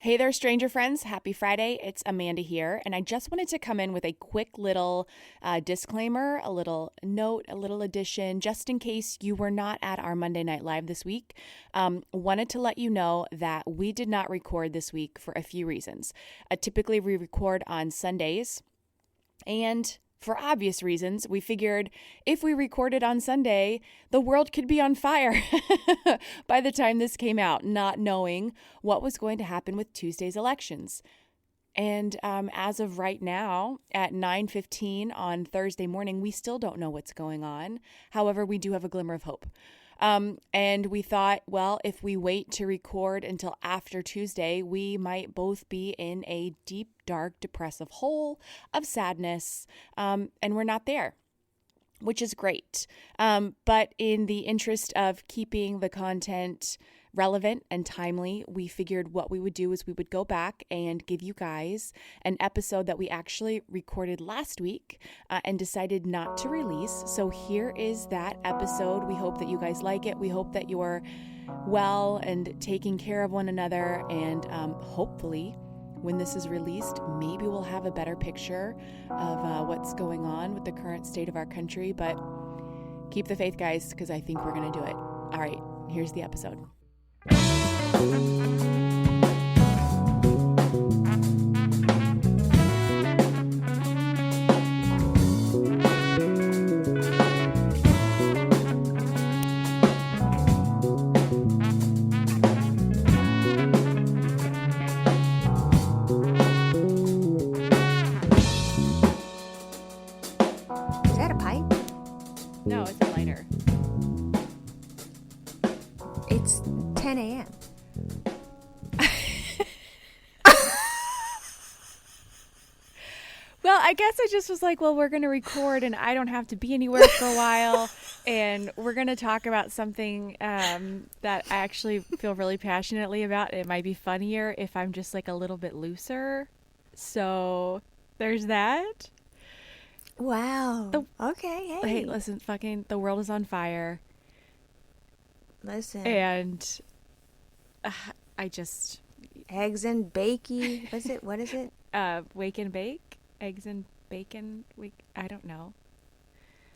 Hey there, stranger friends. Happy Friday. It's Amanda here, and I just wanted to come in with a quick little disclaimer, a little note, a little addition, just in case you were not at our Monday Night Live this week. Wanted to let you know that we did not record this week for a few reasons. Typically, we record on Sundays, and for obvious reasons, we figured if we recorded on Sunday, the world could be on fire by the time this came out, not knowing what was going to happen with Tuesday's elections. And as of right now, at 9:15 on Thursday morning, we still don't know what's going on. However, we do have a glimmer of hope. And we thought, well, if we wait to record until after Tuesday, we might both be in a deep, dark, depressive hole of sadness, and we're not there, which is great. But in the interest of keeping the content relevant and timely, we figured what we would do is we would go back and give you guys an episode that we actually recorded last week and decided not to release. So here is that episode. We hope that you guys like it. We hope that you're well and taking care of one another. And hopefully, when this is released, maybe we'll have a better picture of what's going on with the current state of our country. But keep the faith, guys, because I think we're going to do it. All right, here's the episode. Is that a pipe? No, it's a lighter. It's 10 a.m. Well, I guess I just was like, well, we're going to record and I don't have to be anywhere for a while. And we're going to talk about something that I actually feel really passionately about. It might be funnier if I'm just like a little bit looser. So there's that. Wow. Okay, Hey, listen, fucking the world is on fire. Listen. And I just... Eggs and bakey. What is it? Wake and bake? Eggs and bacon? I don't know.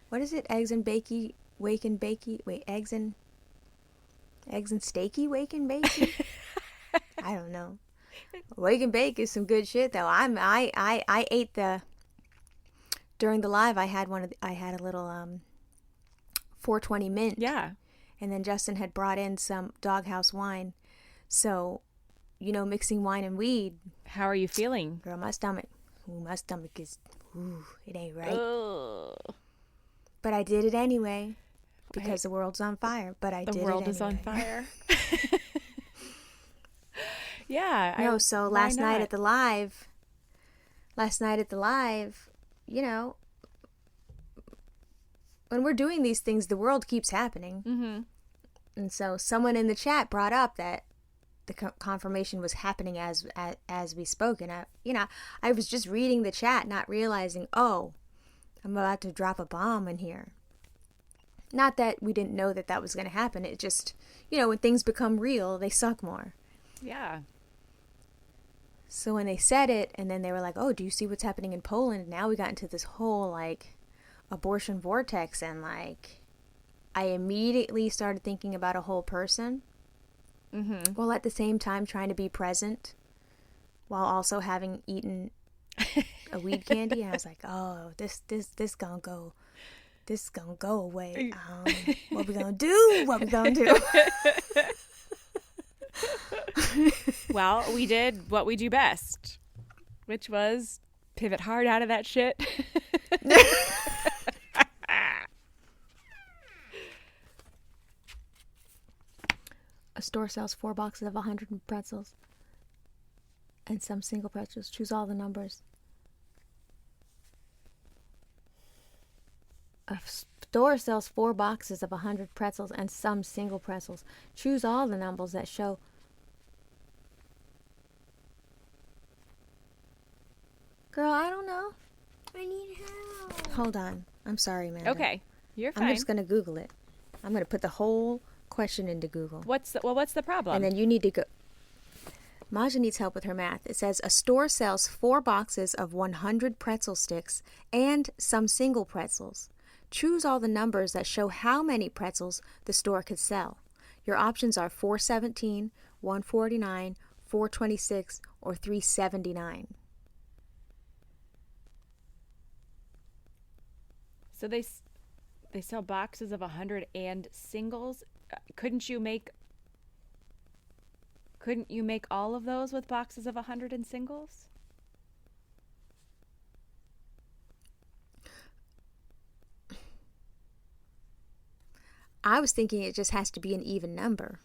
What is it? Eggs and bakey, wake and bakey. Wait, eggs and steaky, wake and bakey? I don't know. Wake and bake is some good shit though. I ate during the live I had a little 420 mint. Yeah. And then Justin had brought in some Doghouse wine. So, mixing wine and weed. How are you feeling? Girl, my stomach is, it ain't right. Ugh. But I did it anyway because the world's on fire. But I did it anyway. The world is on fire. Yeah. No, so last night at the live, when we're doing these things, the world keeps happening. Mm-hmm. And so someone in the chat brought up that the confirmation was happening as we spoke. And I was just reading the chat, not realizing, oh, I'm about to drop a bomb in here. Not that we didn't know that was going to happen. It just, when things become real, they suck more. Yeah. So when they said it, and then they were like, oh, do you see what's happening in Poland? Now we got into this whole, abortion vortex, and, I immediately started thinking about a whole person. Mm-hmm. While at the same time trying to be present, while also having eaten a weed candy. And I was like, oh, this gonna go away. What we gonna do? Well, we did what we do best, which was pivot hard out of that shit. A store sells 4 boxes of 100 pretzels and some single pretzels. Choose all the numbers. A store sells 4 boxes of 100 pretzels and some single pretzels. Choose all the numbers that show. Girl, I don't know. I need help. Hold on. I'm sorry, man. Okay, you're fine. I'm just going to Google it. I'm going to put the whole question into Google. What's the problem? And then you need to go. Maja needs help with her math. It says a store sells 4 boxes of 100 pretzel sticks and some single pretzels. Choose all the numbers that show how many pretzels the store could sell. Your options are 417, 149, 426, or 379. So they sell boxes of 100 and singles. Couldn't you make all of those with boxes of 100 and singles? I was thinking it just has to be an even number.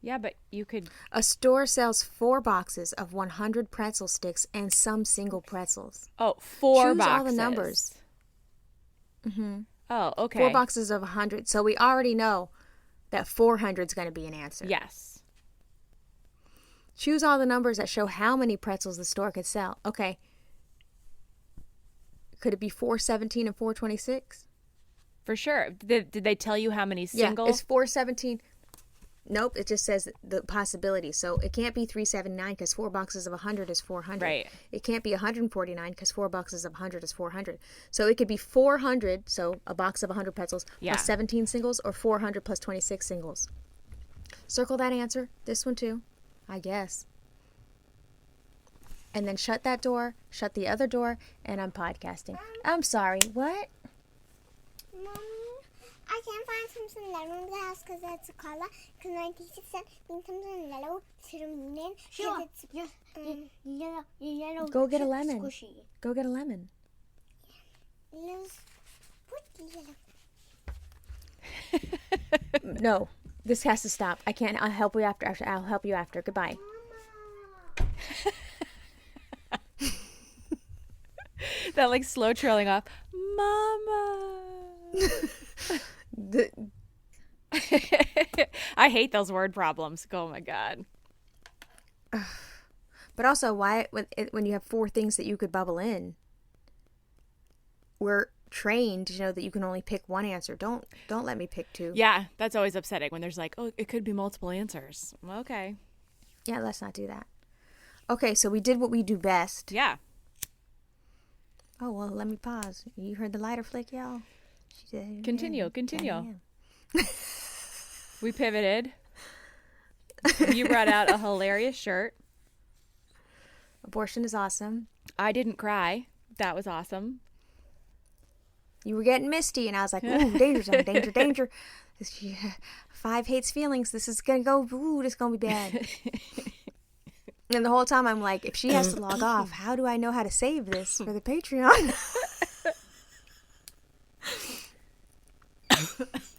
Yeah, but you could... A store sells 4 boxes of 100 pretzel sticks and some single pretzels. Oh, 4 Choose boxes. all the numbers. Mm-hmm. Oh, okay. 4 boxes of 100. So we already know that 400 is going to be an answer. Yes. Choose all the numbers that show how many pretzels the store could sell. Okay. Could it be 417 and 426? For sure. Did they tell you how many singles? Yeah, it's 417. Nope, it just says the possibility. So it can't be 379 because 4 boxes of 100 is 400. Right. It can't be 149 because 4 boxes of 100 is 400. So it could be 400, so a box of 100 pretzels, plus 17 singles, or 400 plus 26 singles. Circle that answer. This one too, I guess. And then shut that door, shut the other door, and I'm podcasting. I'm sorry, what? Mommy, I can't find something yellow in the house because that's a color. Because my teacher said when something yellow to the meaning. Sure. It's yellow. Go get a lemon. Squishy. Go get a lemon. Yellow. What yellow? No, this has to stop. I can't. I'll help you after. I'll help you after. Goodbye. That like slow trailing off. Mama. I hate those word problems. Oh my God. But also, why when you have 4 things that you could bubble in, we're trained to know that you can only pick one answer. Don't let me pick 2. Yeah, that's always upsetting when there's like, oh, it could be multiple answers. Okay. Yeah, let's not do that. Okay, so we did what we do best. Yeah. Oh, well, let me pause. You heard the lighter flick, y'all? She said, Continue. Yeah. We pivoted. You brought out a hilarious shirt. Abortion is awesome. I didn't cry. That was awesome. You were getting misty, and I was like, ooh, danger zone, danger, danger. 5 hates feelings. This is going to go, ooh, this is going to be bad. And the whole time I'm like, if she has to log off, how do I know how to save this for the Patreon?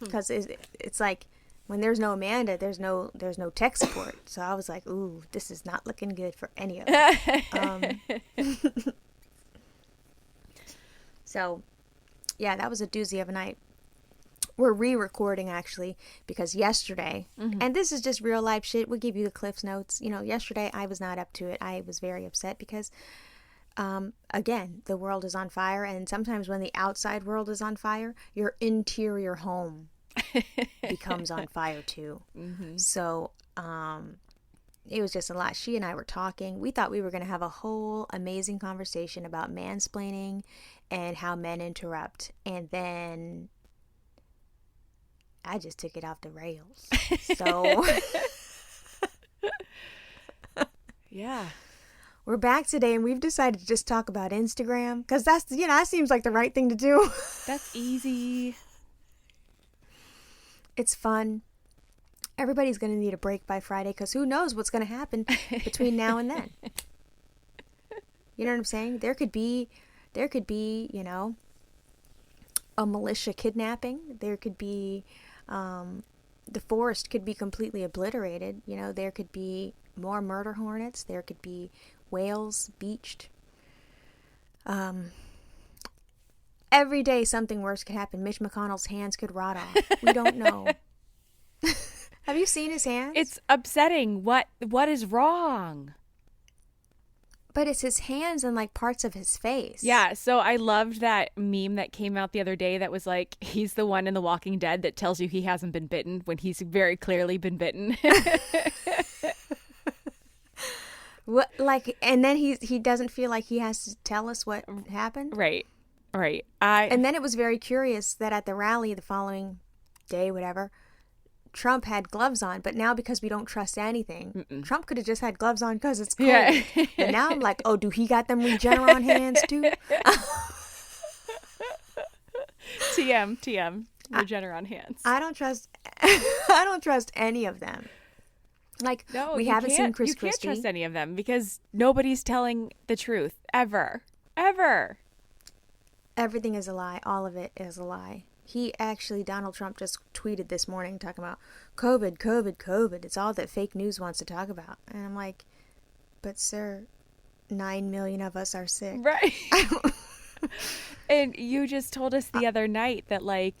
Because it's like when there's no Amanda, there's no tech support. So I was like, ooh, this is not looking good for any of us. So yeah, that was a doozy of a night. We're re-recording actually because yesterday, and this is just real life shit. We'll give you the Cliff's Notes. You know, yesterday I was not up to it. I was very upset because, again, the world is on fire, and sometimes when the outside world is on fire, your interior home becomes on fire too. So, it was just a lot. She and I were talking. We thought we were going to have a whole amazing conversation about mansplaining and how men interrupt, and then I just took it off the rails. So yeah, we're back today, and we've decided to just talk about Instagram because that's, that seems like the right thing to do. That's easy. It's fun. Everybody's going to need a break by Friday because who knows what's going to happen between now and then. You know what I'm saying? There could be, a militia kidnapping. There could be, the forest could be completely obliterated. There could be more murder hornets. There could be whales beached. Every day something worse could happen. Mitch McConnell's hands could rot off. We don't know. Have you seen his hands? It's upsetting. What is wrong? But it's his hands and like parts of his face. Yeah, so I loved that meme that came out the other day that was like, he's the one in The Walking Dead that tells you he hasn't been bitten when he's very clearly been bitten. What, like, and then he doesn't feel like he has to tell us what happened. Right. And then it was very curious that at the rally the following day, whatever, Trump had gloves on, but now because we don't trust anything, Trump could have just had gloves on because it's cold. Yeah. But now I'm like, oh, do he got them Regeneron hands too? TM, Regeneron hands. I don't trust any of them. Like, No, we you haven't seen can't- Chris You can't Christie. trust any of them because nobody's telling the truth ever. Everything is a lie. All of it is a lie. Donald Trump just tweeted this morning talking about COVID. It's all that fake news wants to talk about. And I'm like, but sir, 9 million of us are sick. Right. And you just told us the other night that, like,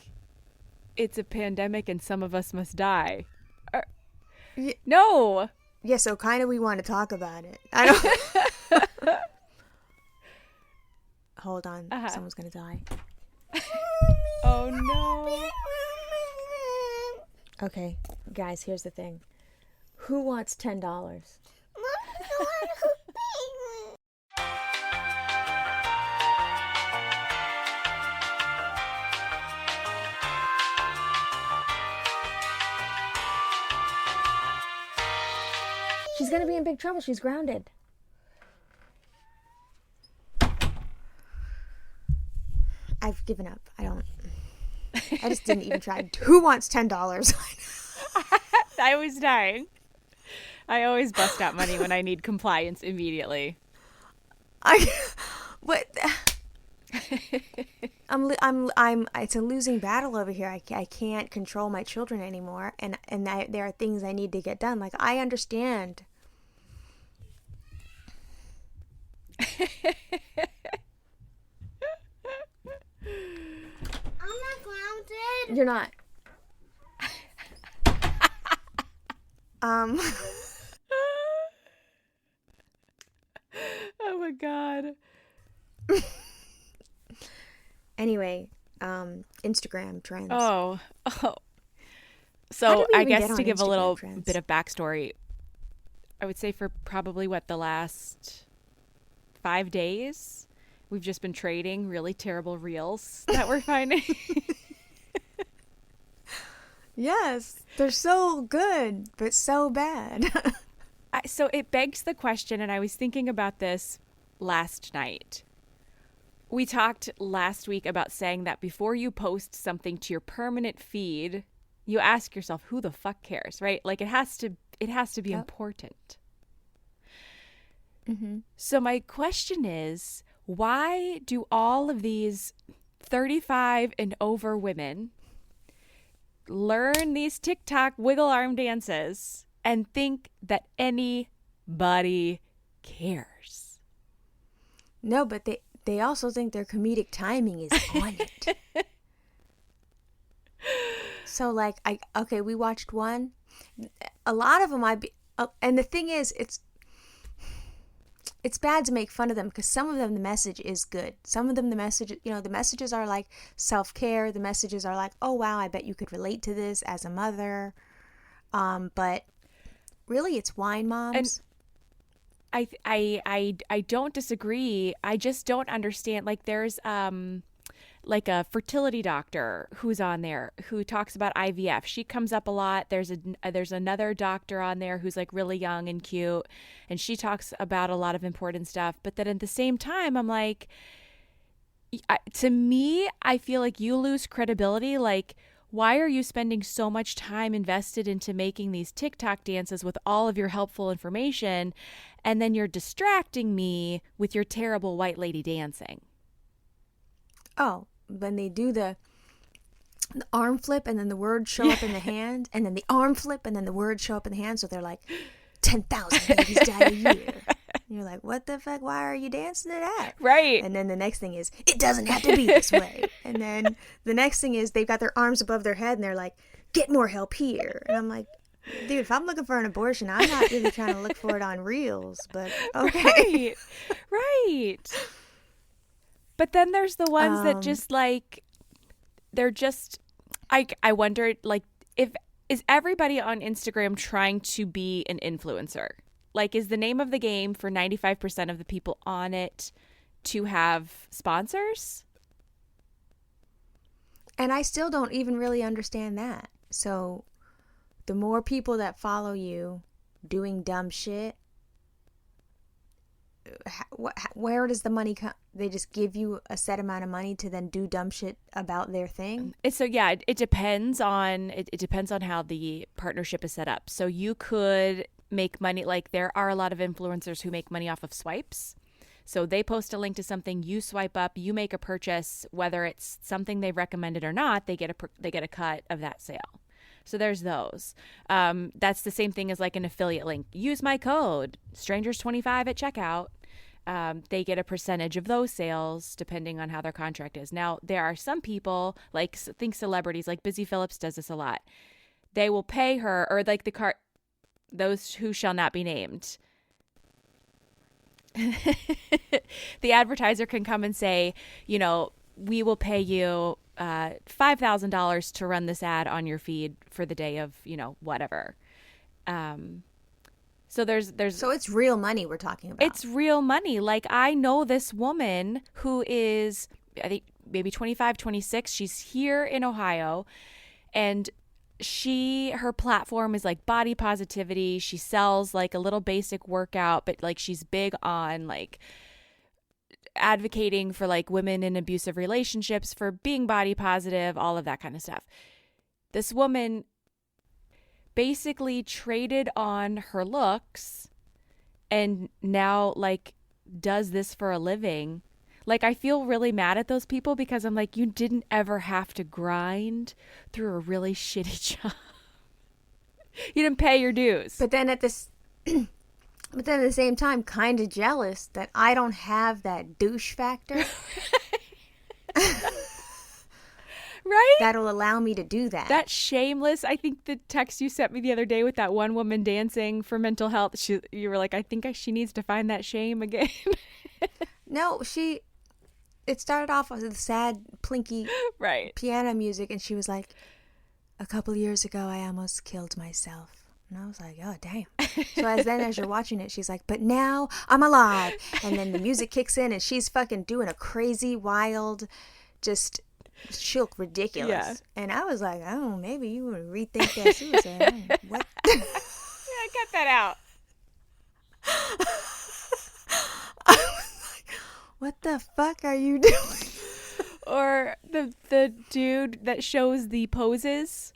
it's a pandemic and some of us must die. No. Yeah, so kind of we want to talk about it. I don't. Hold on. Someone's going to die. Oh, no. Okay, guys, here's the thing. Who wants $10? Mommy's the one who paid me. She's going to be in big trouble. She's grounded. I've given up. I just didn't even try. Who wants $10? I was dying. I always bust out money when I need compliance immediately. What? It's a losing battle over here. I can't control my children anymore, and there are things I need to get done. Like, I understand. I'm not grounded. You're not. Oh my God. Anyway, Instagram trends. Oh. How So did we I even get guess on to give a Instagram little trends? bit of backstory, I would say for probably the last 5 days, we've just been trading really terrible reels that we're finding. Yes, they're so good, but so bad. So it begs the question, and I was thinking about this last night. We talked last week about saying that before you post something to your permanent feed, you ask yourself, who the fuck cares, right? Like, it has to be important. Mm-hmm. So my question is, why do all of these 35 and over women learn these TikTok wiggle arm dances and think that anybody cares? No, but they also think their comedic timing is on it. So, like, we watched one. A lot of them and the thing is, it's bad to make fun of them because some of them the message is good. Some of them the messages are like self-care. The messages are like, oh wow, I bet you could relate to this as a mother. But really, it's wine moms. And I don't disagree. I just don't understand. Like, there's like a fertility doctor who's on there who talks about IVF. She comes up a lot. There's another doctor on there who's like really young and cute, and she talks about a lot of important stuff. But then at the same time, I'm like, to me, I feel like you lose credibility. Like, why are you spending so much time invested into making these TikTok dances with all of your helpful information, and then you're distracting me with your terrible white lady dancing? Oh, when they do the arm flip and then the words show up in the hand, and then the arm flip and then the words show up in the hand, so they're like 10,000 babies die a year. And you're like, what the fuck? Why are you dancing to that? Right. And then the next thing is, it doesn't have to be this way. And then the next thing is, they've got their arms above their head and they're like, get more help here. And I'm like, Dude, if I'm looking for an abortion, I'm not really trying to look for it on Reels, but okay. Right. But then there's the ones that just like, they're just, I wonder, like, is everybody on Instagram trying to be an influencer? Like, is the name of the game for 95% of the people on it to have sponsors? And I still don't even really understand that. So the more people that follow you doing dumb shit, where does the money come? They just give you a set amount of money to then do dumb shit about their thing? So yeah, it depends on it depends on how the partnership is set up. So you could make money, like there are a lot of influencers who make money off of swipes. So they post a link to something, you swipe up, you make a purchase, whether it's something they've recommended or not, they get a cut of that sale. So there's those. That's the same thing as like an affiliate link. Use my code strangers25 at checkout. They get a percentage of those sales depending on how their contract is. Now, there are some people, like think celebrities, like Busy Phillips does this a lot. They will pay her, or like those who shall not be named. The advertiser can come and say, you know, we will pay you $5,000 to run this ad on your feed for the day of, you know, whatever. So So it's real money we're talking about. It's real money. Like, I know this woman who is, I think, maybe 25, 26. She's here in Ohio, and her platform is like body positivity. She sells like a little basic workout, but like she's big on like advocating for like women in abusive relationships, for being body positive, all of that kind of stuff. This woman basically traded on her looks and now like does this for a living. Like, I feel really mad at those people because I'm like, you didn't ever have to grind through a really shitty job. You didn't pay your dues. But then at the same time, kind of jealous that I don't have that douche factor. Right? That'll allow me to do that. That shameless, I think the text you sent me the other day with that one woman dancing for mental health, you were like, I think she needs to find that shame again. No, it started off with sad, plinky right. piano music, and she was like, a couple years ago, I almost killed myself. And I was like, oh, damn. So as you're watching it, she's like, but now I'm alive. And then the music kicks in, and she's fucking doing a crazy, wild, just shilk ridiculous. Yeah. And I was like, oh, maybe you would rethink that suicide. What? Yeah, cut that out. I was like, what the fuck are you doing? Or the dude that shows the poses,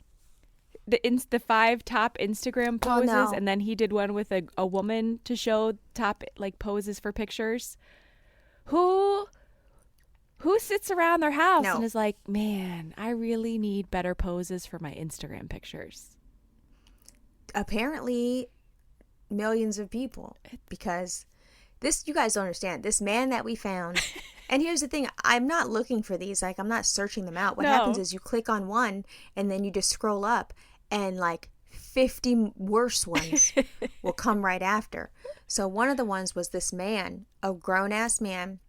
the 5 top Instagram poses, no. and then he did one with a woman to show top like poses for pictures. Who sits around their house and is like, man, I really need better poses for my Instagram pictures? Apparently, millions of people, because this, you guys don't understand, this man that we found. And here's the thing, I'm not looking for these, like I'm not searching them out. What happens is you click on one and then you just scroll up and like 50 worse ones will come right after. So one of the ones was this man, a grown-ass man.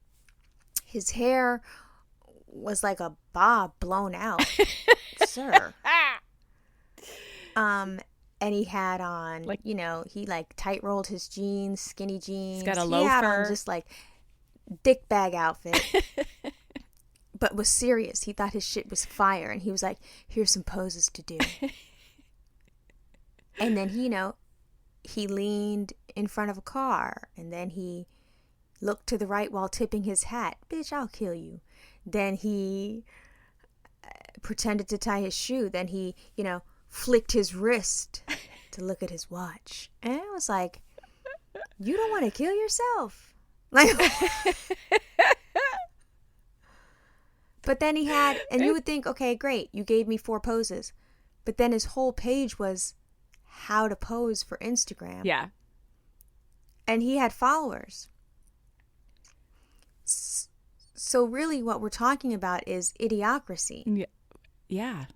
His hair was like a bob blown out. Sir. And he had on, like, you know, he like tight rolled his jeans, skinny jeans. He's got a He loafer. had on just like dick bag outfit. But was serious. He thought his shit was fire. And he was like, here's some poses to do. And then, he leaned in front of a car. And then he looked to the right while tipping his hat. Bitch, I'll kill you. Then he pretended to tie his shoe. Then he, flicked his wrist to look at his watch. And I was like, you don't want to kill yourself. Like, but then he had, and you would think, okay, great, you gave me 4 poses. But then his whole page was how to pose for Instagram. Yeah. And he had followers. So really what we're talking about is idiocracy. Yeah.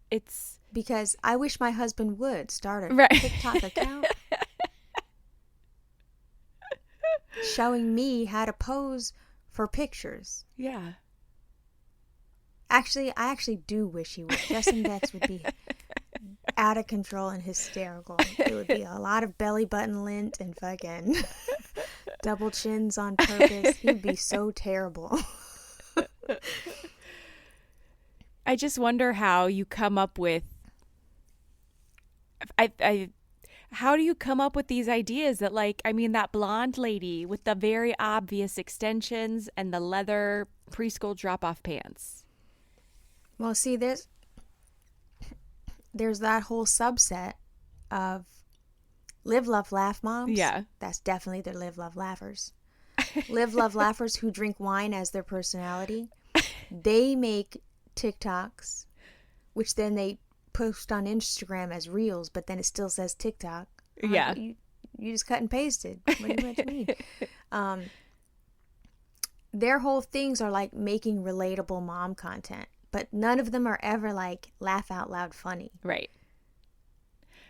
It's Because I wish my husband would start a Right. TikTok account showing me how to pose for pictures. Yeah. Actually, I actually do wish he would. Justin Dex would be out of control and hysterical. It would be a lot of belly button lint and fucking double chins on purpose. He'd be so terrible. I just wonder how you come up with how do you come up with these ideas that, like, I mean, that blonde lady with the very obvious extensions and the leather preschool drop-off pants. Well, see, there's that whole subset of live, love, laugh moms. Yeah. That's definitely their live, love, laughers. Live, love, laughers who drink wine as their personality. They make TikToks, which then they post on Instagram as reels, but then it still says TikTok. Yeah. You just cut and pasted. What do you mean? Their whole things are like making relatable mom content, but none of them are ever like laugh out loud funny. Right.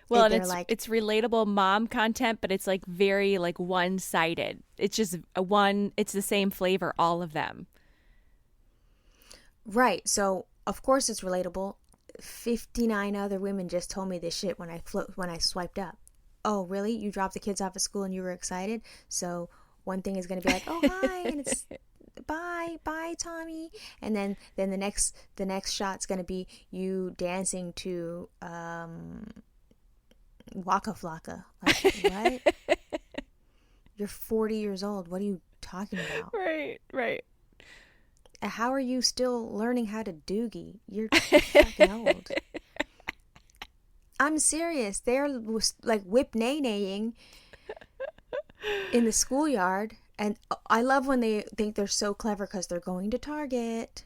Well, and They're it's like- it's relatable mom content, but it's like very like one-sided. It's just it's the same flavor, all of them. Right. So, of course it's relatable. 59 other women just told me this shit when I swiped up. Oh, really? You dropped the kids off at school and you were excited? So, one thing is going to be like, "Oh, hi," and it's bye, Tommy. And then the next shot's going to be you dancing to Waka Flocka. Like, what? You're 40 years old. What are you talking about? Right. How are you still learning how to doogie? You're fucking old. I'm serious. They're like whip nay-naying in the schoolyard. And I love when they think they're so clever because they're going to Target.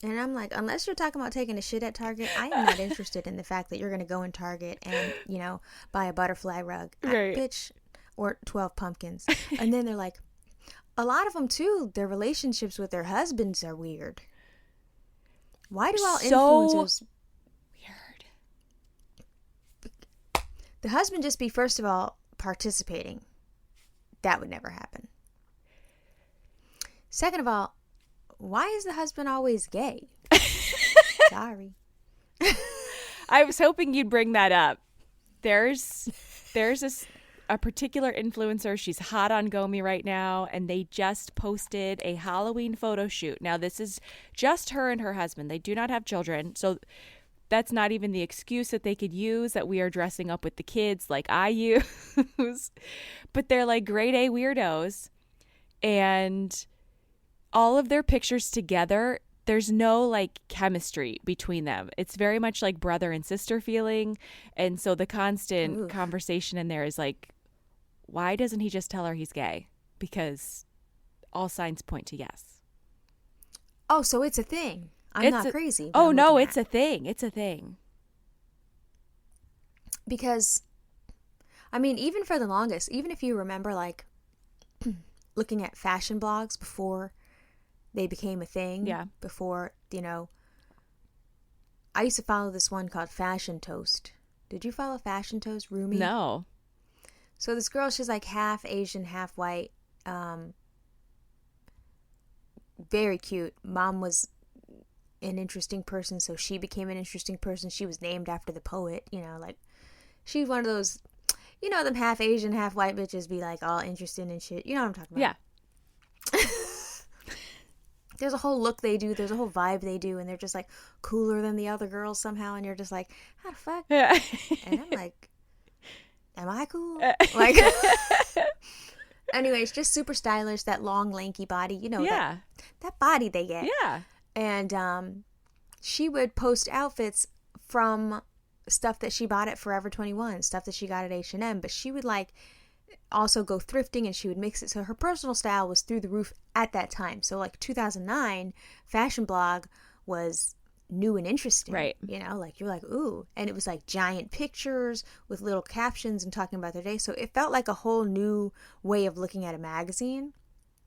And I'm like, unless you're talking about taking a shit at Target, I am not interested in the fact that you're going to go in Target and, buy a butterfly rug. Right. Bitch. Or 12 pumpkins. And then they're like, a lot of them too, their relationships with their husbands are weird. Why do all influencers... Weird. The husband just be, first of all, participating. That would never happen. Second of all, why is the husband always gay? Sorry. I was hoping you'd bring that up. There's a particular influencer. She's hot on Gomi right now, and they just posted a Halloween photo shoot. Now, this is just her and her husband. They do not have children, so that's not even the excuse that they could use that we are dressing up with the kids like I use. But they're like grade A weirdos, and all of their pictures together, there's no like chemistry between them. It's very much like brother and sister feeling. And so the constant conversation in there is like, why doesn't he just tell her he's gay? Because all signs point to yes. Oh, so it's a thing. I'm not crazy. Oh, no, it's a thing. It's a thing. Because, I mean, even for the longest, even if you remember like looking at fashion blogs before they became a thing. Yeah. Before, I used to follow this one called Fashion Toast. Did you follow Fashion Toast, Rumi? No. So this girl, she's like half Asian, half white. Very cute. Mom was an interesting person, so she became an interesting person. She was named after the poet, like she's one of those, them half Asian, half white bitches be like all interested in shit. You know what I'm talking about? Yeah. There's a whole look they do. There's a whole vibe they do. And they're just like cooler than the other girls somehow. And you're just like, how the fuck? Yeah. And I'm like, am I cool? Like, anyways, just super stylish. That long, lanky body. Yeah. That body they get. Yeah. And she would post outfits from stuff that she bought at Forever 21, stuff that she got at H&M. But she would like also go thrifting, and she would mix it. So her personal style was through the roof at that time. So like 2009, fashion blog was new and interesting. Right. Like you're like, ooh. And it was like giant pictures with little captions and talking about their day. So it felt like a whole new way of looking at a magazine.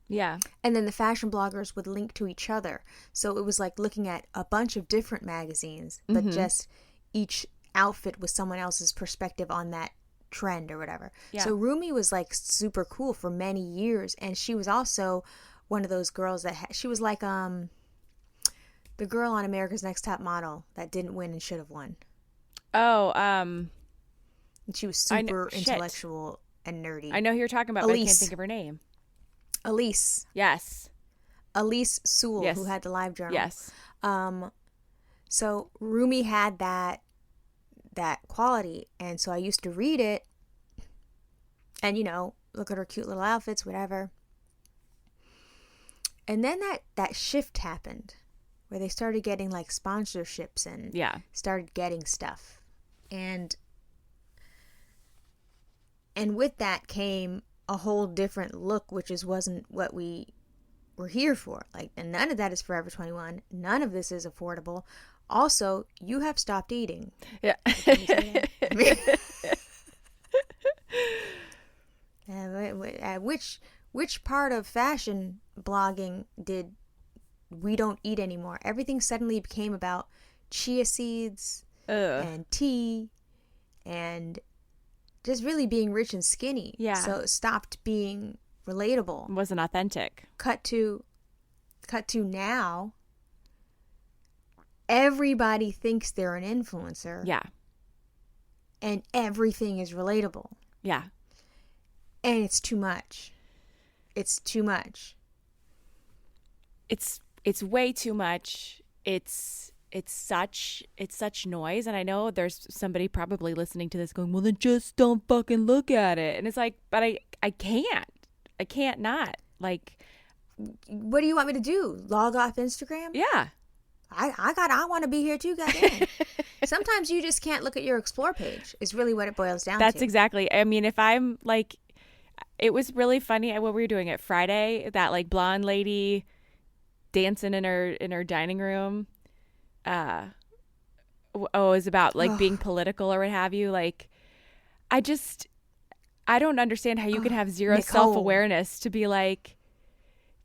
Yeah. And then the fashion bloggers would link to each other. So it was like looking at a bunch of different magazines, but just each outfit was someone else's perspective on that trend or whatever. Yeah. So Rumi was like super cool for many years. And she was also one of those girls that she was like the girl on America's Next Top Model that didn't win and should have won. Oh, And she was super intellectual and nerdy. I know who you're talking about, but I can't think of her name. Elise. Yes. Elise Sewell, Yes. who had the live journal. Yes. So Rumi had that quality, and so I used to read it and, you know, look at her cute little outfits, whatever. And then that shift happened where they started getting like sponsorships and started getting stuff. And with that came a whole different look, which wasn't what we were here for. Like, and none of that is Forever 21. None of this is affordable. Also, you have stopped eating. Yeah. Which part of fashion blogging did we don't eat anymore? Everything suddenly became about chia seeds and tea and just really being rich and skinny. Yeah. So it stopped being relatable. It wasn't authentic. Cut to now. Everybody thinks they're an influencer. Yeah. And everything is relatable. Yeah. And it's too much. It's too much. It's way too much. It's such noise, and I know there's somebody probably listening to this going, well, then just don't fucking look at it. And it's like, but I can't not. Like, what do you want me to do? Log off Instagram? Yeah. I want to be here too, goddamn. Sometimes you just can't look at your explore page is really what it boils down to. That's exactly. I mean, if I'm like, it was really funny what we were doing at Friday, that like blonde lady dancing in her dining room. It was about like being political or what have you. Like, I don't understand how you can have zero self-awareness to be like,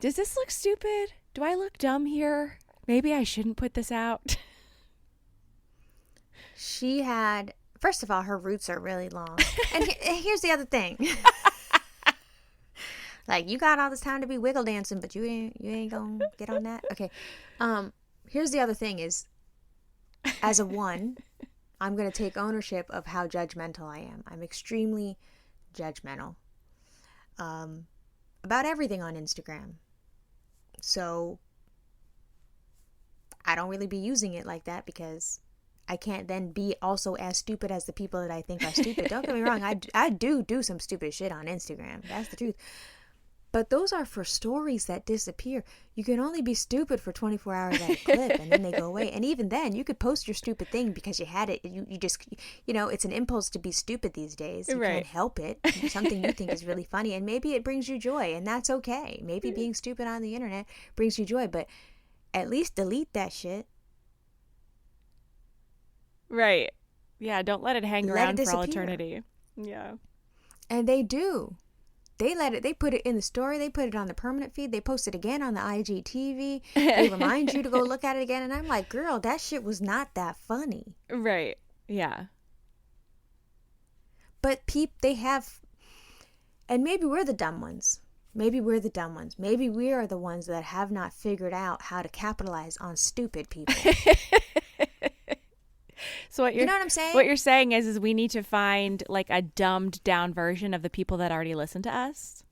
does this look stupid? Do I look dumb here? Maybe I shouldn't put this out. She had, first of all, her roots are really long. And here's the other thing. Like, you got all this time to be wiggle dancing, but you ain't gonna get on that? Okay. Here's the other thing is, as a one, I'm going to take ownership of how judgmental I am. I'm extremely judgmental about everything on Instagram. So I don't really be using it like that because I can't then be also as stupid as the people that I think are stupid. Don't get me wrong. I do some stupid shit on Instagram. That's the truth. But those are for stories that disappear. You can only be stupid for 24 hours at a clip, and then they go away. And even then, you could post your stupid thing because you had it. You just, it's an impulse to be stupid these days. You can't help it. Something you think is really funny, and maybe it brings you joy, and that's okay. Maybe being stupid on the internet brings you joy, but at least delete that shit. Right. Yeah, don't let it hang around for all eternity. Yeah. And they do. They put it in the story, they put it on the permanent feed, they post it again on the IGTV, they remind you to go look at it again, and I'm like, girl, that shit was not that funny. Right. Yeah. But they have, and maybe we're the dumb ones. Maybe we are the ones that have not figured out how to capitalize on stupid people. So you know what I'm saying? What you're saying is we need to find like a dumbed down version of the people that already listen to us?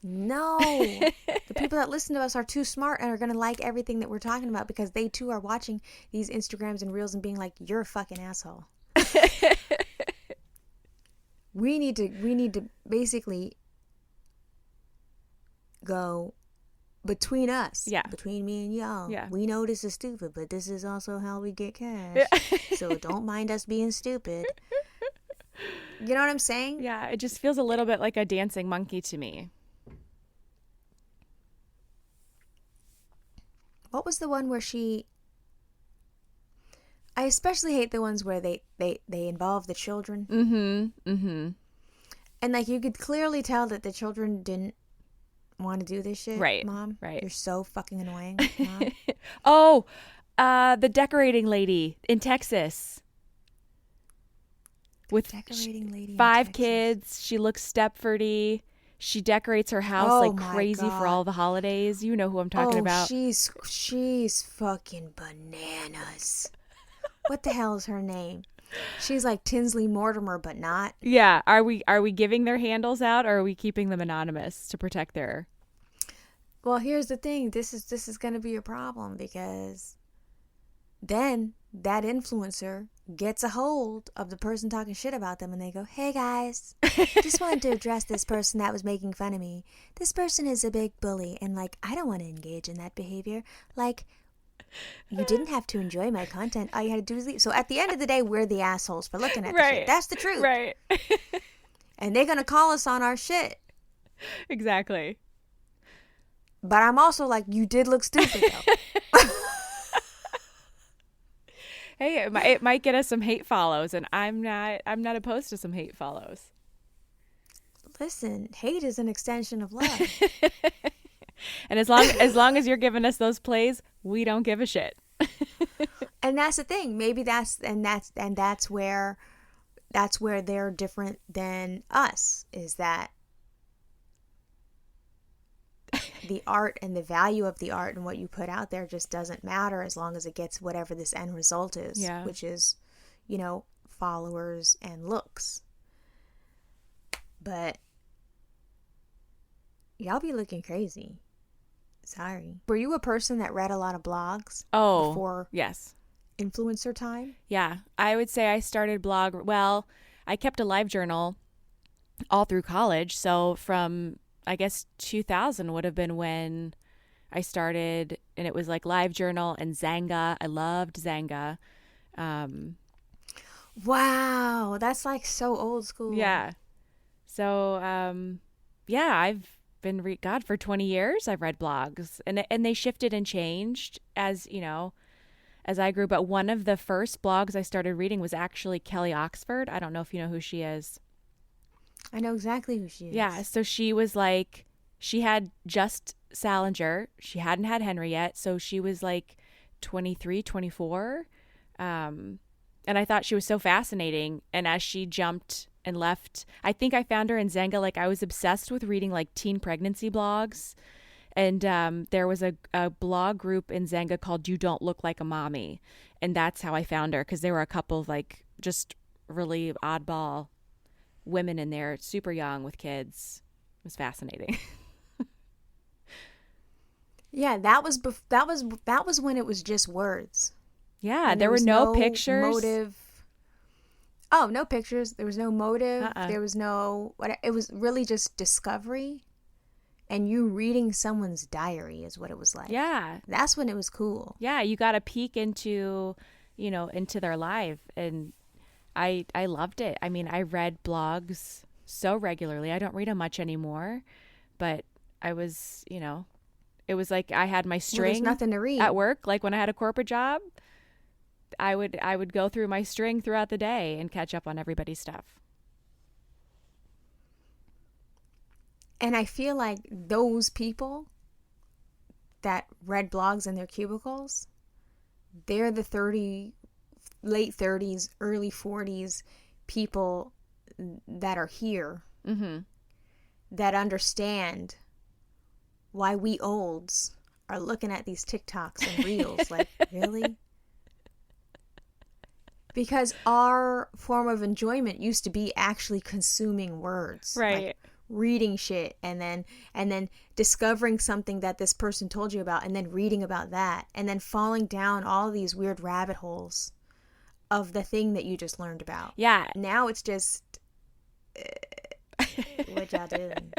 No. The people that listen to us are too smart and are going to like everything that we're talking about because they too are watching these Instagrams and Reels and being like, you're a fucking asshole. We need to basically go between us, between me and y'all. Yeah. We know this is stupid, but this is also how we get cash. So don't mind us being stupid. You know what I'm saying? Yeah, it just feels a little bit like a dancing monkey to me. What was the one where I especially hate the ones where they involve the children. Mm-hmm. Mm-hmm. And like you could clearly tell that the children didn't want to do this shit, Right, Mom. right. You're so fucking annoying, Mom. Oh, the decorating lady in Texas. With Decorating lady in 5 Texas. kids. She looks Stepfordy. She decorates her house Oh like my crazy for God. all the holidays. You know who I'm talking about. She's fucking bananas. What the hell is her name? She's like Tinsley Mortimer, but not. Yeah. Are we giving their handles out, or are we keeping them anonymous to protect their... Well, here's the thing. This is going to be a problem, because then that influencer gets a hold of the person talking shit about them, and they go, "Hey guys, just wanted to address this person that was making fun of me. This person is a big bully, and like, I don't want to engage in that behavior. Like, you didn't have to enjoy my content. All you had to do is leave." So at the end of the day, we're the assholes for looking at the shit. That's the truth. Right. And they're going to call us on our shit. Exactly. But I'm also like, you did look stupid though. Hey, it might get us some hate follows, and I'm not opposed to some hate follows. Listen, hate is an extension of love. And as long as you're giving us those plays, we don't give a shit. And that's the thing. Maybe that's where they're different than us, is that the art and the value of the art and what you put out there just doesn't matter as long as it gets whatever this end result is, Yeah. which is, followers and looks. But y'all be looking crazy. Sorry. Were you a person that read a lot of blogs before yes. influencer time? Yeah, I would say I started I kept a live journal all through college. So from, I guess, 2000 would have been when I started, and it was like live journal and Xanga. I loved Xanga. Wow, that's like so old school. Yeah. So, I've been God, for 20 years I've read blogs, and they shifted and changed as I grew. But one of the first blogs I started reading was actually Kelly Oxford. I don't know if you know who she is. I know exactly who she is. Yeah, so she was like, she had just Salinger. She hadn't had Henry yet, so she was like 23, 24. And I thought she was so fascinating. And as she jumped and left, I think I found her in Xanga. Like, I was obsessed with reading like teen pregnancy blogs. And there was a blog group in Xanga called You Don't Look Like a Mommy. And that's how I found her, because there were a couple of like just really oddball women in there, super young with kids. It was fascinating. Yeah, that was when it was just words. Yeah, And there were was no pictures. Motive. Oh, no pictures. There was no motive. Uh-uh. There was no. It was really just discovery, and you reading someone's diary is what it was like. Yeah, That's when it was cool. yeah, you got a peek into their life, and I loved it. I mean, I read blogs so regularly. I don't read them much anymore, but I was, it was like I had my string. Well, there's nothing to read at work. Like when I had a corporate job, I would go through my string throughout the day and catch up on everybody's stuff. And I feel like those people that read blogs in their cubicles, they're the late 30s, early 40s people that are here, that understand why we olds are looking at these TikToks and reels like, really? Because our form of enjoyment used to be actually consuming words. Right. Like reading shit and then discovering something that this person told you about and then reading about that and then falling down all these weird rabbit holes of the thing that you just learned about. Yeah. Now it's just what y'all doing?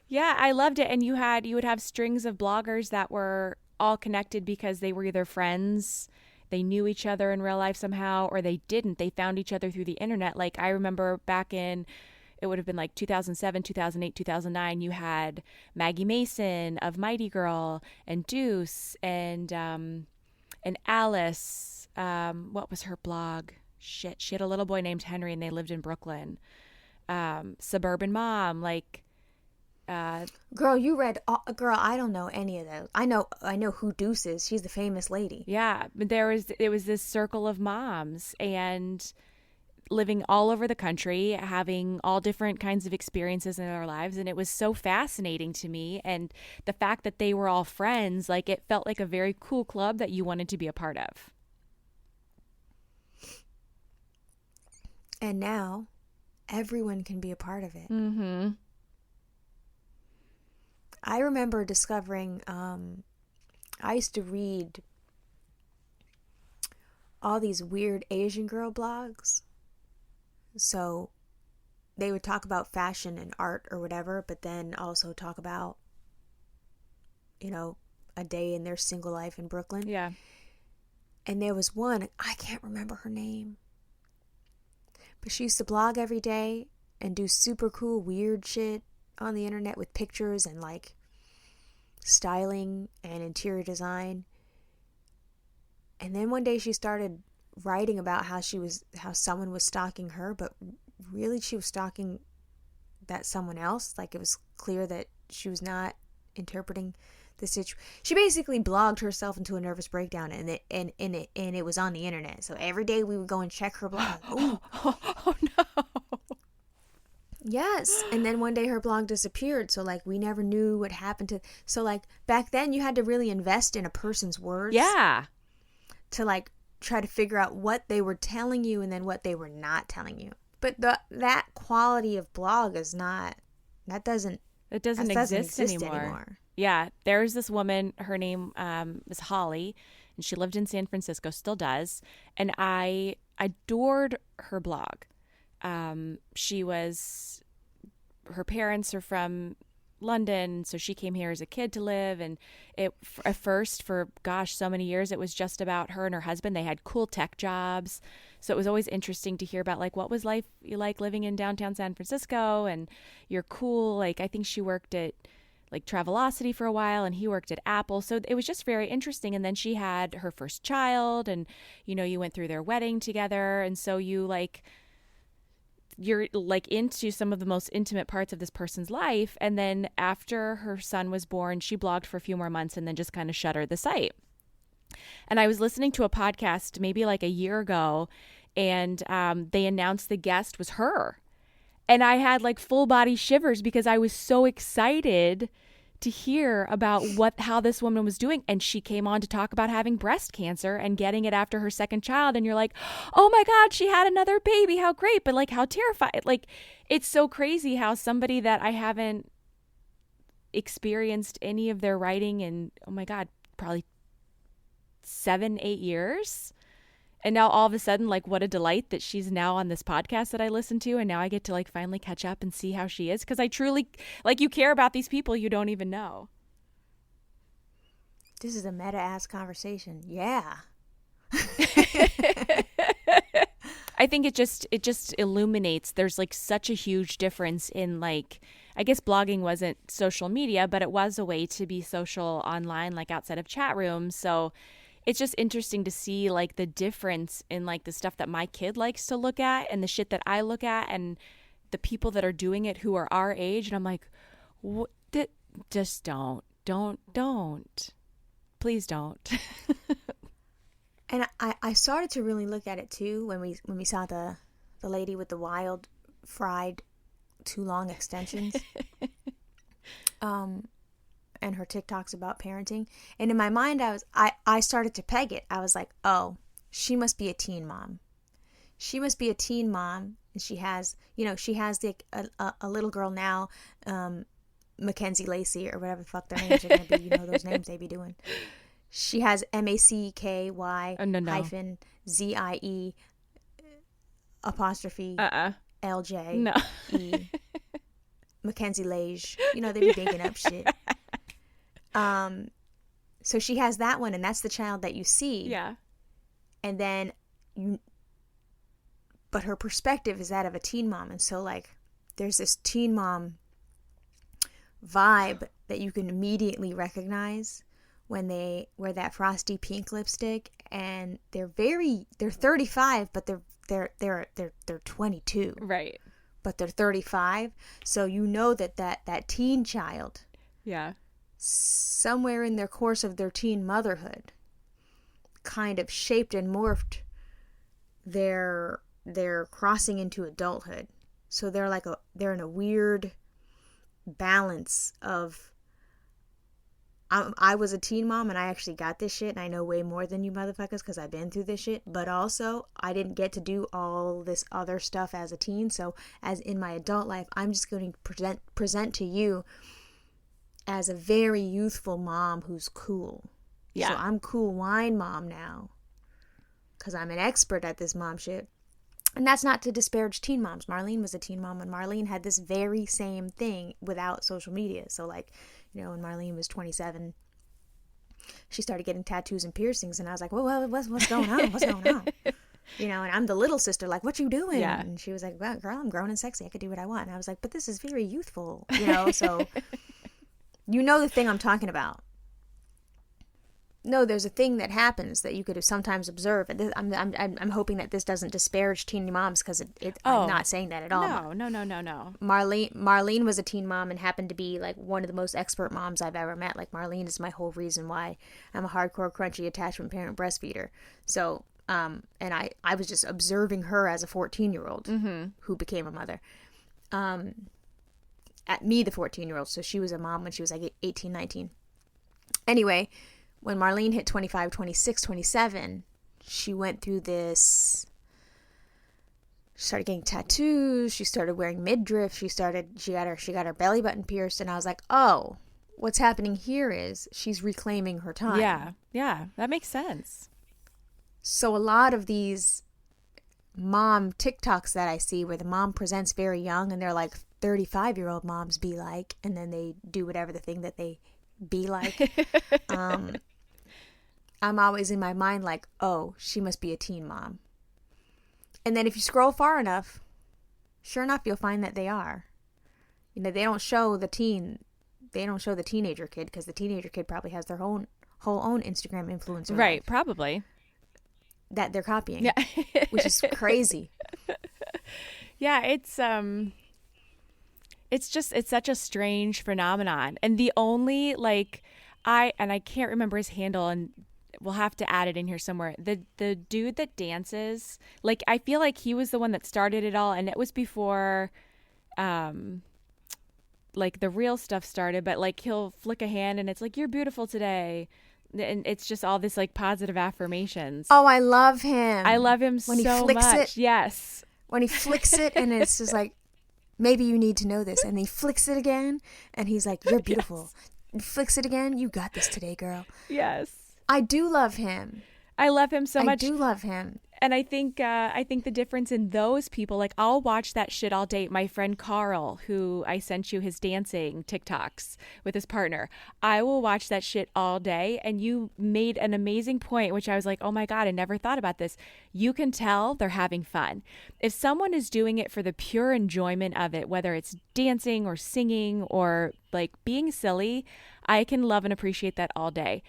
Yeah, I loved it. And you would have strings of bloggers that were all connected because they were either friends, they knew each other in real life somehow, or they didn't. They found each other through the internet. Like I remember back in, it would have been like 2007, 2008, 2009, you had Maggie Mason of Mighty Girl and Deuce and Alice. What was her blog? Shit, she had a little boy named Henry and they lived in Brooklyn. Suburban Mom, like Girl, you read girl, I don't know any of those. I know who Deuce is. She's the famous lady. yeah, but it was this circle of moms and living all over the country, having all different kinds of experiences in their lives, and it was so fascinating to me. And the fact that they were all friends, like it felt like a very cool club that you wanted to be a part of. And now everyone can be a part of it. Mm-hmm. I remember discovering, I used to read all these weird Asian girl blogs. So they would talk about fashion and art or whatever, but then also talk about, a day in their single life in Brooklyn. Yeah. And there was one, I can't remember her name, but she used to blog every day and do super cool, weird shit on the internet with pictures and like styling and interior design. And then one day she started writing about how someone was stalking her, but really she was stalking that someone else. Like it was clear that she was not interpreting the situation. She basically blogged herself into a nervous breakdown, and it was on the internet. So every day we would go and check her blog. Oh no. Yes. And then one day her blog disappeared. So like we never knew what happened to. So like back then you had to really invest in a person's words. Yeah. To like try to figure out what they were telling you and then what they were not telling you. But that quality of blog is not. That doesn't exist anymore. Yeah. There's this woman. Her name is Holly, and she lived in San Francisco. Still does. And I adored her blog. Her parents are from London, so she came here as a kid to live, and at first for so many years it was just about her and her husband. They had cool tech jobs, so it was always interesting to hear about like what was life like living in downtown San Francisco, and you're cool. Like I think she worked at like Travelocity for a while, and he worked at Apple, so it was just very interesting. And then she had her first child, and you went through their wedding together, and so you're like into some of the most intimate parts of this person's life. And then after her son was born, she blogged for a few more months and then just kind of shuttered the site. And I was listening to a podcast maybe like a year ago, and they announced the guest was her. And I had like full body shivers because I was so excited to hear about how this woman was doing. And she came on to talk about having breast cancer and getting it after her second child. And you're like, oh my God, she had another baby. How great. But like how terrified. Like it's so crazy how somebody that I haven't experienced any of their writing in, oh my God, probably 7-8 years. And now all of a sudden, like what a delight that she's now on this podcast that I listen to. And now I get to like finally catch up and see how she is. Because I truly, like you care about these people you don't even know. This is a meta-ass conversation. Yeah. I think it just illuminates. There's like such a huge difference in like, I guess blogging wasn't social media, but it was a way to be social online, like outside of chat rooms. So it's just interesting to see like the difference in like the stuff that my kid likes to look at and the shit that I look at and the people that are doing it who are our age. And I'm like, just don't. Please don't. And I started to really look at it too when we saw the lady with the wild fried too long extensions. And her TikToks about parenting. And in my mind, I started to peg it. I was like, oh, she must be a teen mom. She must be a teen mom. And she has like a little girl now, Mackenzie Lacey or whatever the fuck their names are going to be. Those names they be doing. She has MACKY hyphen ZIE apostrophe LJ No. E Mackenzie Lage. They be making up shit. So she has that one, and that's the child that you see. Yeah. And then but her perspective is that of a teen mom. And so like there's this teen mom vibe that you can immediately recognize when they wear that frosty pink lipstick, and they're 35, but they're 22. Right. but they're 35. So you know that teen child, Yeah. somewhere in their course of their teen motherhood, kind of shaped and morphed their crossing into adulthood. So they're in a weird balance of, I was a teen mom and I actually got this shit and I know way more than you motherfuckers because I've been through this shit, but also I didn't get to do all this other stuff as a teen. So as in my adult life, I'm just going to present to you as a very youthful mom who's cool. Yeah. So I'm cool wine mom now because I'm an expert at this mom shit. And that's not to disparage teen moms. Marlene was a teen mom, and Marlene had this very same thing without social media. So, like, you know, when Marlene was 27, she started getting tattoos and piercings, and I was like, well, what's going on? What's going on? You know, and I'm the little sister, like, what you doing? Yeah. And she was like, well, girl, I'm grown and sexy. I could do what I want. And I was like, but this is very youthful, you know? So, you know the thing I'm talking about. No, there's a thing that happens that you could sometimes observe. And I'm hoping that this doesn't disparage teen moms because I'm not saying that at all. No. Marlene was a teen mom and happened to be like one of the most expert moms I've ever met. Like Marlene is my whole reason why I'm a hardcore crunchy attachment parent breastfeeder. So, and I was just observing her as a 14-year-old who became a mother. At me, the 14-year-old. So she was a mom when she was like 18, 19. Anyway, when Marlene hit 25, 26, 27, she went through this. She started getting tattoos. She started wearing midriff. She got her belly button pierced. And I was like, oh, what's happening here is she's reclaiming her time. Yeah, that makes sense. So a lot of these mom TikToks that I see where the mom presents very young and they're like 35-year-old moms be like, and then they do whatever the thing that they be like. I'm always in my mind like, oh, she must be a teen mom. And then if you scroll far enough, sure enough, you'll find that they are. You know, they don't show the teenager kid because the teenager kid probably has their whole own Instagram influencer. Right, probably. That they're copying. Yeah. Which is crazy. Yeah, it's such a strange phenomenon. And the only I can't remember his handle, and we'll have to add it in here somewhere. The dude that dances, like, I feel like he was the one that started it all, and it was before like the real stuff started, but like he'll flick a hand and it's like, you're beautiful today. And it's just all this like positive affirmations. Oh, I love him. I love him when so he flicks much. It, yes. When he flicks it and it's just like, maybe you need to know this. And he flicks it again and he's like, you're beautiful. Yes. Flicks it again. You got this today, girl. Yes. I do love him. I love him so much. I do love him. And I think the difference in those people, like, I'll watch that shit all day. My friend Carl, who I sent you his dancing TikToks with his partner, I will watch that shit all day. And you made an amazing point, which I was like, oh my God, I never thought about this. You can tell they're having fun. If someone is doing it for the pure enjoyment of it, whether it's dancing or singing or like being silly, I can love and appreciate that all day.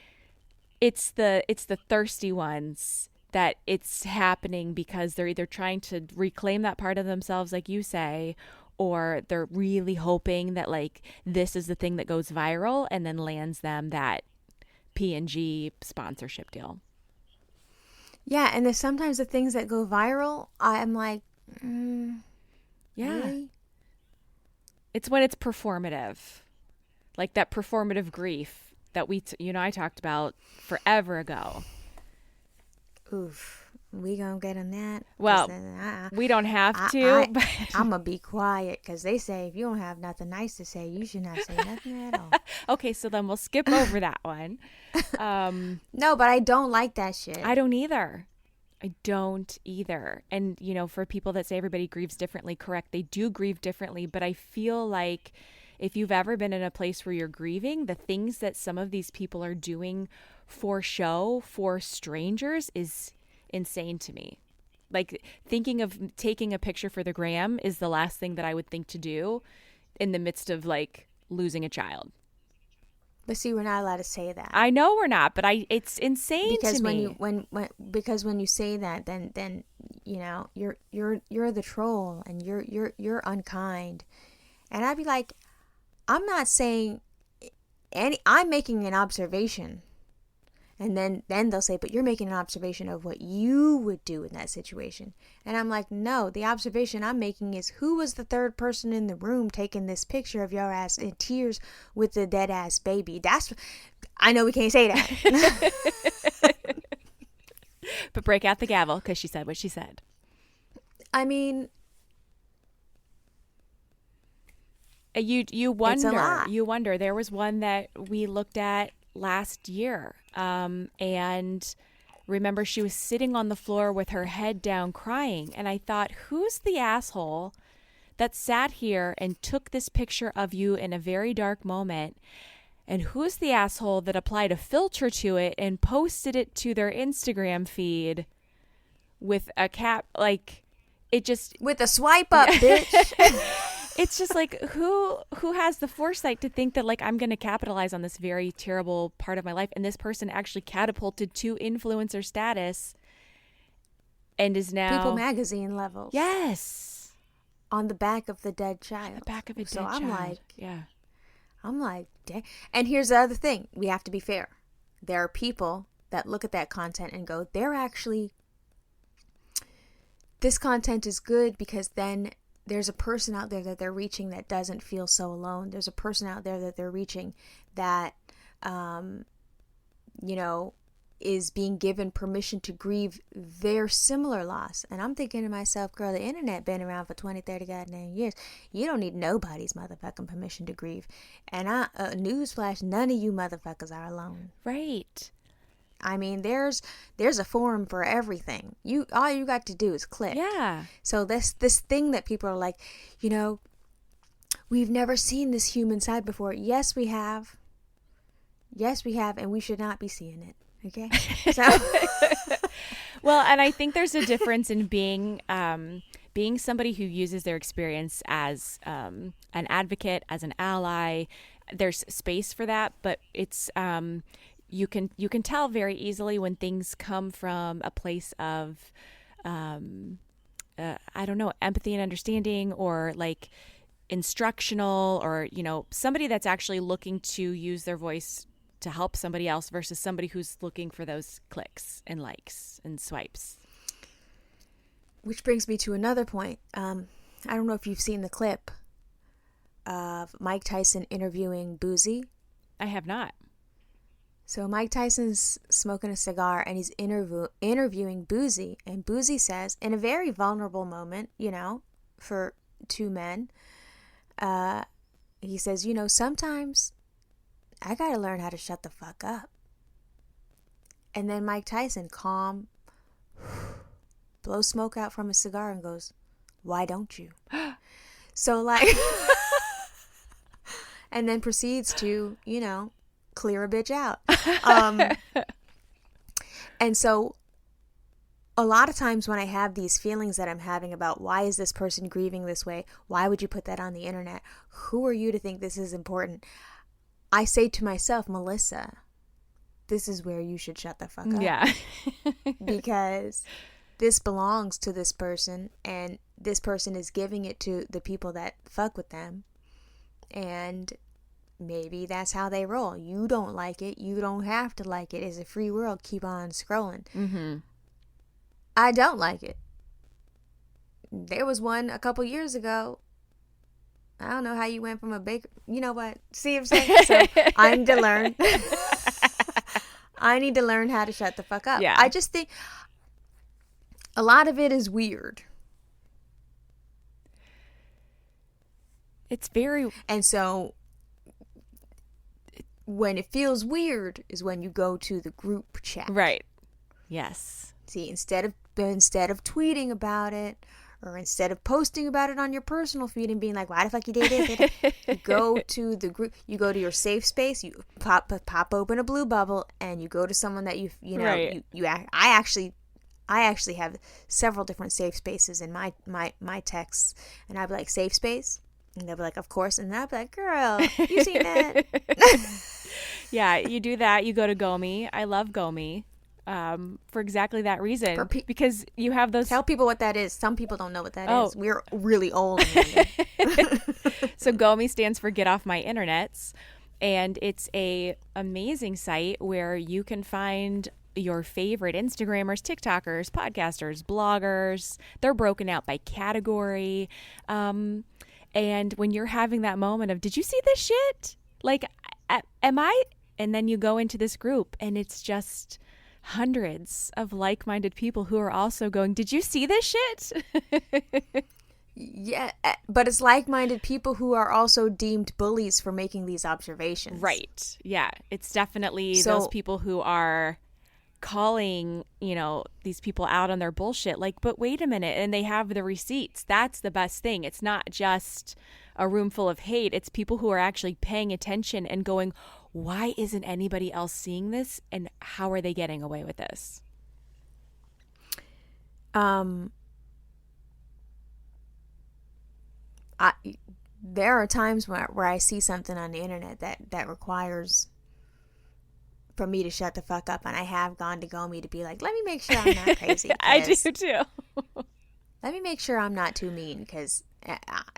It's the thirsty ones that it's happening because they're either trying to reclaim that part of themselves, like you say, or they're really hoping that like this is the thing that goes viral and then lands them that P&G sponsorship deal. Yeah, and there's sometimes the things that go viral, I'm like, yeah. Really? It's when it's performative, like that performative grief that I talked about forever ago. Oof, we gonna get on that? Well, we don't have to. But I'm gonna be quiet because they say if you don't have nothing nice to say, you should not say nothing at all. Okay, so then we'll skip over that one. No, but I don't like that shit. I don't either. And, for people that say everybody grieves differently, correct, they do grieve differently. But I feel like if you've ever been in a place where you're grieving, the things that some of these people are doing for show, for strangers, is insane to me. Like, thinking of taking a picture for the gram is the last thing that I would think to do in the midst of, like, losing a child. But see, we're not allowed to say that. I know we're not, but it's insane because to me. Because when you say that, then you know, you're the troll and you're unkind. And I'd be like, I'm not saying I'm making an observation. And then they'll say, but you're making an observation of what you would do in that situation. And I'm like, no, the observation I'm making is who was the third person in the room taking this picture of your ass in tears with the dead ass baby. I know we can't say that. But break out the gavel because she said what she said. I mean, you wonder. It's a lot. You wonder. There was one that we looked at last year, and remember she was sitting on the floor with her head down crying, and I thought, who's the asshole that sat here and took this picture of you in a very dark moment, and who's the asshole that applied a filter to it and posted it to their Instagram feed with a cap, like, it just with a swipe up, bitch. It's just like, who has the foresight to think that, like, I'm going to capitalize on this very terrible part of my life, and this person actually catapulted to influencer status and is now People magazine levels. Yes, on the back of the dead child. the back of a dead So child. Yeah. I'm like, dang. And here's the other thing. We have to be fair. There are people that look at that content and go, this content is good because then there's a person out there that they're reaching that doesn't feel so alone. There's a person out there that they're reaching that, is being given permission to grieve their similar loss. And I'm thinking to myself, girl, the internet been around for 20, 30 goddamn years. You don't need nobody's motherfucking permission to grieve. And newsflash, none of you motherfuckers are alone. Right. I mean, there's a forum for everything. All you got to do is click. Yeah. So this thing that people are like, we've never seen this human side before. Yes, we have. Yes, we have, and we should not be seeing it. Okay. So. Well, and I think there's a difference in being somebody who uses their experience as an advocate, as an ally. There's space for that, but it's you can tell very easily when things come from a place of empathy and understanding, or like instructional, or somebody that's actually looking to use their voice to help somebody else versus somebody who's looking for those clicks and likes and swipes. Which brings me to another point. I don't know if you've seen the clip of Mike Tyson interviewing Boozy. I have not. So Mike Tyson's smoking a cigar and he's interviewing Boozy. And Boozy says, in a very vulnerable moment, for two men, he says, sometimes I got to learn how to shut the fuck up. And then Mike Tyson, calm, blows smoke out from his cigar and goes, why don't you? So like, and then proceeds to, clear a bitch out. And so a lot of times when I have these feelings that I'm having about why is this person grieving this way? Why would you put that on the internet? Who are you to think this is important? I say to myself, Melissa, this is where you should shut the fuck up. Yeah. Because this belongs to this person, and this person is giving it to the people that fuck with them. And maybe that's how they roll. You don't like it. You don't have to like it. It's a free world. Keep on scrolling. Mm-hmm. I don't like it. There was one a couple years ago. I don't know how you went from a baker. You know what? See what I'm saying? So I need to learn. I need to learn how to shut the fuck up. Yeah. I just think a lot of it is weird. It's very... And so when it feels weird is when you go to the group chat. Right. Yes. See, instead of tweeting about it, or instead of posting about it on your personal feed and being like, why the fuck you did it? You go to the group, you go to your safe space, you pop open a blue bubble, and you go to someone that Right. I actually have several different safe spaces in my texts, and I'd be like, safe space? And they'll be like, of course. And I'd be like, girl, you seen that? Yeah, you do that. You go to Gomi. I love Gomi. for exactly that reason. For because you have those. Tell people what that is. Some people don't know what that Oh. is. We're really old. Amanda. So GOMI stands for Get Off My Internets. And it's a amazing site where you can find your favorite Instagrammers, TikTokers, podcasters, bloggers. They're broken out by category. And when you're having that moment of, did you see this shit? Like, am I? And then you go into this group and it's just hundreds of like-minded people who are also going, did you see this shit? Yeah, but it's like-minded people who are also deemed bullies for making these observations. Right. Yeah. It's definitely those people who are calling, these people out on their bullshit. Like, but wait a minute. And they have the receipts. That's the best thing. It's not just a room full of hate. It's people who are actually paying attention and going, why isn't anybody else seeing this? And how are they getting away with this? There are times where I see something on the internet that requires for me to shut the fuck up, and I have gone to GOMI to be like, let me make sure I'm not crazy. I do too. Let me make sure I'm not too mean, because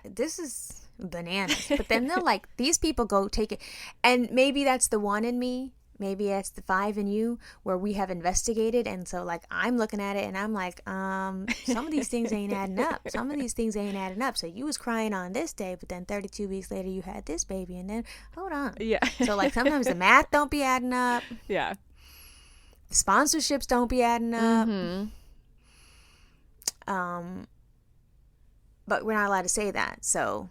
this is bananas. But then they'll like, these people go take it, and maybe that's the one in me, maybe that's the 5 in you, where we have investigated, and so like I'm looking at it and I'm like, some of these things ain't adding up. Some of these things ain't adding up. So you was crying on this day, but then 32 weeks later you had this baby, and then hold on. Yeah. So like sometimes the math don't be adding up. Yeah. The sponsorships don't be adding up. Mm-hmm. But we're not allowed to say that. So.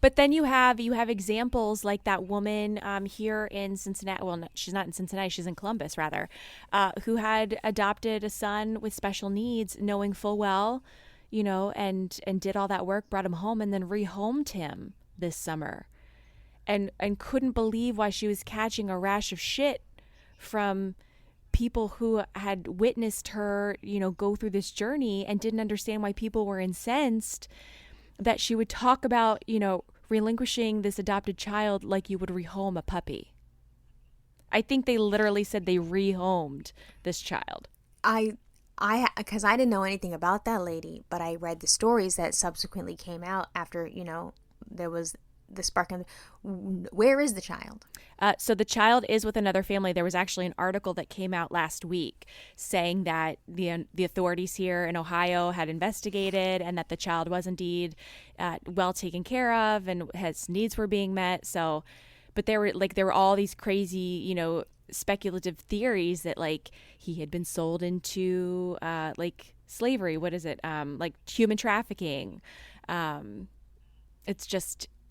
But then you have examples like that woman here in Cincinnati. Well, no, she's not in Cincinnati. She's in Columbus, rather, who had adopted a son with special needs, knowing full well, and did all that work, brought him home, and then rehomed him this summer, and couldn't believe why she was catching a rash of shit from people who had witnessed her, go through this journey, and didn't understand why people were incensed that she would talk about, relinquishing this adopted child like you would rehome a puppy. I think they literally said they rehomed this child. Because I didn't know anything about that lady, but I read the stories that subsequently came out after, there was the spark. Where is the child? So the child is with another family. There was actually an article that came out last week saying that the authorities here in Ohio had investigated, and that the child was indeed well taken care of, and his needs were being met. So, but there were all these crazy, speculative theories that like he had been sold into like slavery. What is it? Like human trafficking.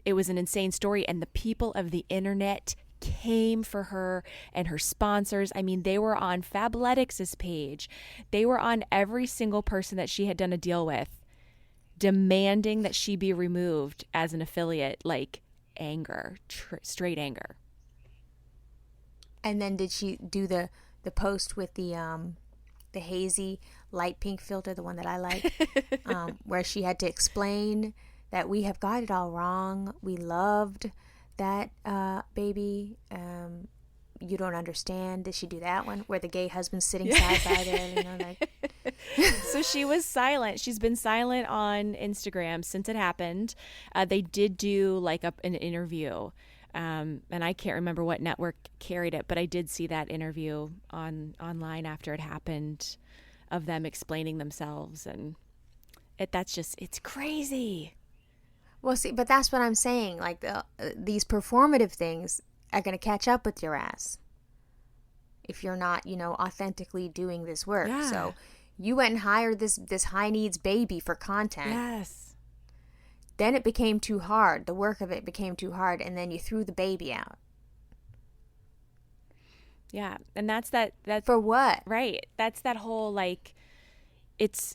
It was an insane story, and the people of the internet came for her and her sponsors. I mean, they were on Fabletics' page. They were on every single person that she had done a deal with, demanding that she be removed as an affiliate, like anger, straight anger. And then did she do the post with the hazy light pink filter, the one that I like, where she had to explain that we have got it all wrong. We loved that baby. You don't understand. Did she do that one where the gay husband's sitting side by there? So she was silent. She's been silent on Instagram since it happened. They did do like an interview, and I can't remember what network carried it, but I did see that interview online after it happened, of them explaining themselves, and it's crazy. Well, see, but that's what I'm saying. Like these performative things are going to catch up with your ass if you're not, authentically doing this work. Yeah. So you went and hired this high needs baby for content. Yes. Then it became too hard. The work of it became too hard, and then you threw the baby out. Yeah, and that's that. For what? Right. That's that whole like, it's.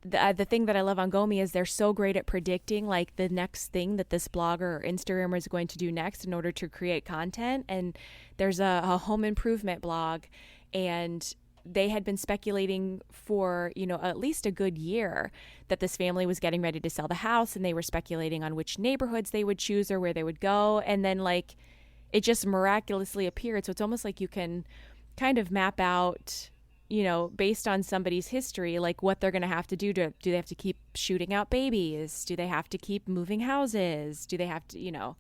The thing that I love on GOMI is they're so great at predicting like the next thing that this blogger or Instagrammer is going to do next in order to create content. And there's a home improvement blog, and they had been speculating for, at least a good year that this family was getting ready to sell the house, and they were speculating on which neighborhoods they would choose or where they would go. And then like it just miraculously appeared. So it's almost like you can kind of map out based on somebody's history, like what they're going to have to do they have to keep shooting out babies? Do they have to keep moving houses? Do they have to,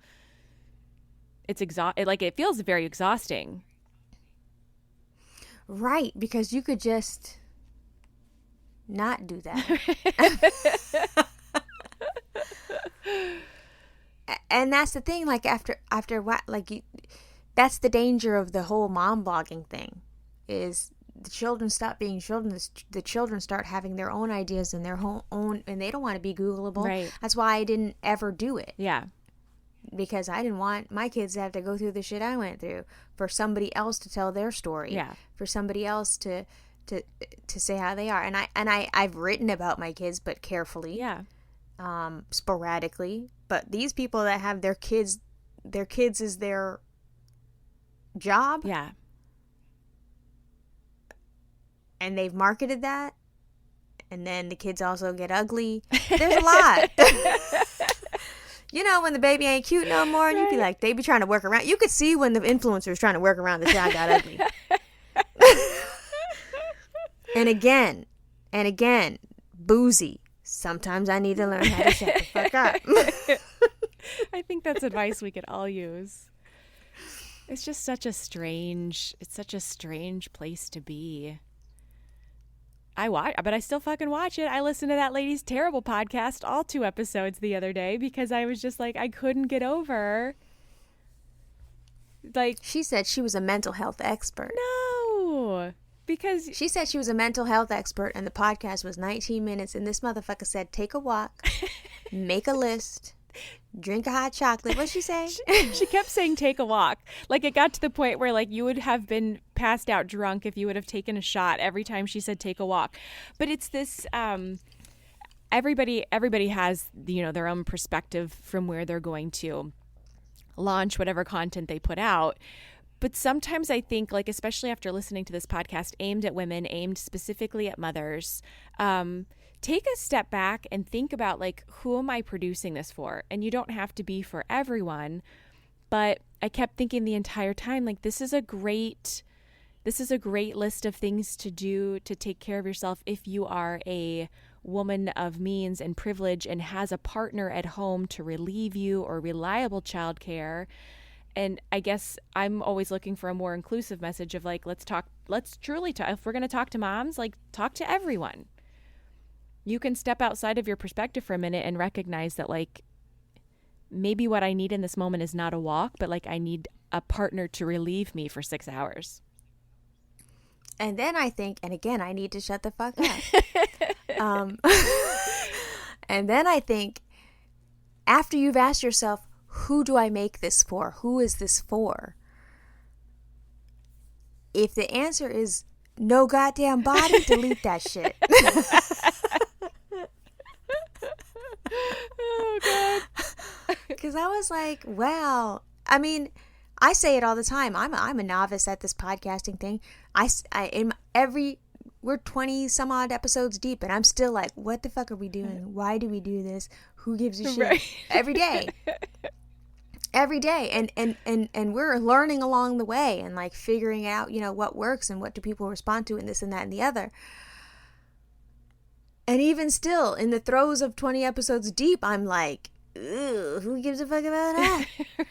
it feels very exhausting. Right, because you could just not do that. And that's the thing, like after what, like that's the danger of the whole mom blogging thing, is the children stop being children. The children start having their own ideas and their own, and they don't want to be Googleable. Right. That's why I didn't ever do it. Yeah. Because I didn't want my kids to have to go through the shit I went through, for somebody else to tell their story. Yeah. For somebody else to say how they are. And I've written about my kids, but carefully. Yeah. Sporadically. But these people that have their kids is their job. Yeah. And they've marketed that. And then the kids also get ugly. There's a lot. When the baby ain't cute no more, and you'd be like, they be trying to work around. You could see when the influencer's trying to work around the child got ugly. And again, boozy. Sometimes I need to learn how to shut the fuck up. I think that's advice we could all use. It's just such a strange place to be. But I still fucking watch it. I listened to that lady's terrible podcast, all 2 episodes the other day, because I was just like, I couldn't get over. Like, she said she was a mental health expert. No, because she said she was a mental health expert, and the podcast was 19 minutes, and this motherfucker said, take a walk, make a list, drink a hot chocolate. What'd she say? She kept saying take a walk. Like, it got to the point where, like, you would have been passed out drunk if you would have taken a shot every time she said take a walk. But it's this everybody has, their own perspective from where they're going to launch whatever content they put out. But sometimes I think, like, especially after listening to this podcast aimed at women, aimed specifically at mothers, take a step back and think about, like, who am I producing this for? And you don't have to be for everyone. But I kept thinking the entire time, like, this is a great list of things to do to take care of yourself if you are a woman of means and privilege and has a partner at home to relieve you, or reliable childcare. And I guess I'm always looking for a more inclusive message of, like, let's truly talk. If we're going to talk to moms, like, talk to everyone. You can step outside of your perspective for a minute and recognize that, like, maybe what I need in this moment is not a walk, but, like, I need a partner to relieve me for 6 hours. And then I think, and again, I need to shut the fuck up. And then I think, after you've asked yourself, who do I make this for? Who is this for? If the answer is no goddamn body, delete that shit. Oh, God. Because I was like, wow. I mean, I say it all the time. I'm a novice at this podcasting thing. We're 20 some odd episodes deep, and I'm still like, what the fuck are we doing? Why do we do this? Who gives a shit? Right. Every day. And we're learning along the way, and, like, figuring out, what works and what do people respond to, and this and that and the other. And even still, in the throes of 20 episodes deep, I'm like, ugh, who gives a fuck about that?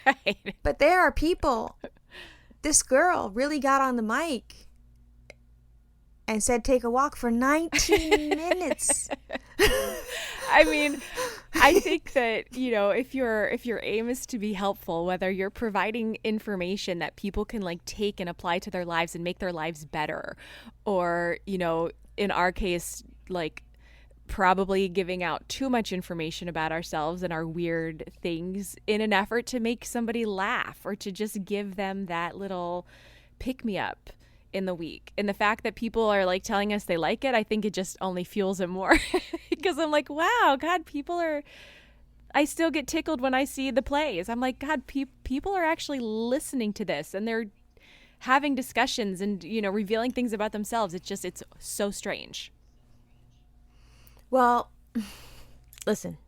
Right. But there are people. This girl really got on the mic and said take a walk for 19 minutes. I mean, I think that, if your aim is to be helpful, whether you're providing information that people can, like, take and apply to their lives and make their lives better, or, in our case, like, probably giving out too much information about ourselves and our weird things in an effort to make somebody laugh, or to just give them that little pick-me-up in the week. And the fact that people are, like, telling us they like it, I think it just only fuels it more. Because I'm like, wow, God, I still get tickled when I see the plays. I'm like, God, people are actually listening to this, and they're having discussions and, revealing things about themselves. It's so strange. Well, listen.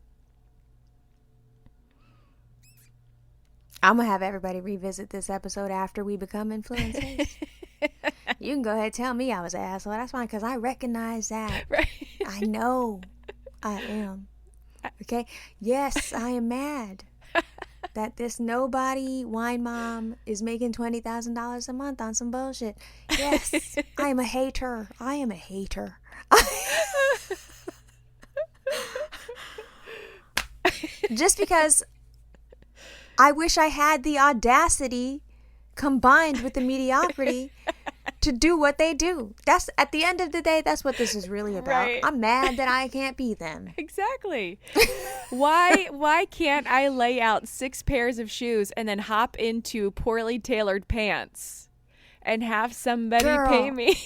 I'm going to have everybody revisit this episode after we become influencers. You can go ahead and tell me I was an asshole. That's fine, because I recognize that. Right. I know I am. Okay? Yes, I am mad that this nobody wine mom is making $20,000 a month on some bullshit. Yes, I am a hater. I am a hater. Just because I wish I had the audacity combined with the mediocrity to do what they do. That's, at the end of the day, that's what this is really about. Right. I'm mad that I can't be them. Exactly. Why can't I lay out 6 pairs of shoes and then hop into poorly tailored pants and have somebody Girl. pay me?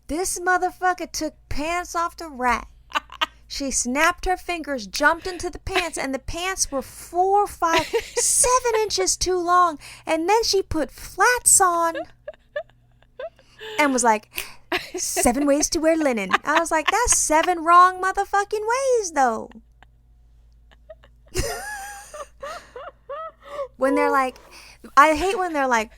This motherfucker took pants off the rack. She snapped her fingers, jumped into the pants, and the pants were 4, 5, 7 inches too long. And then she put flats on and was like, 7 ways to wear linen. I was like, that's 7 wrong motherfucking ways, though. When they're like, I hate when they're like,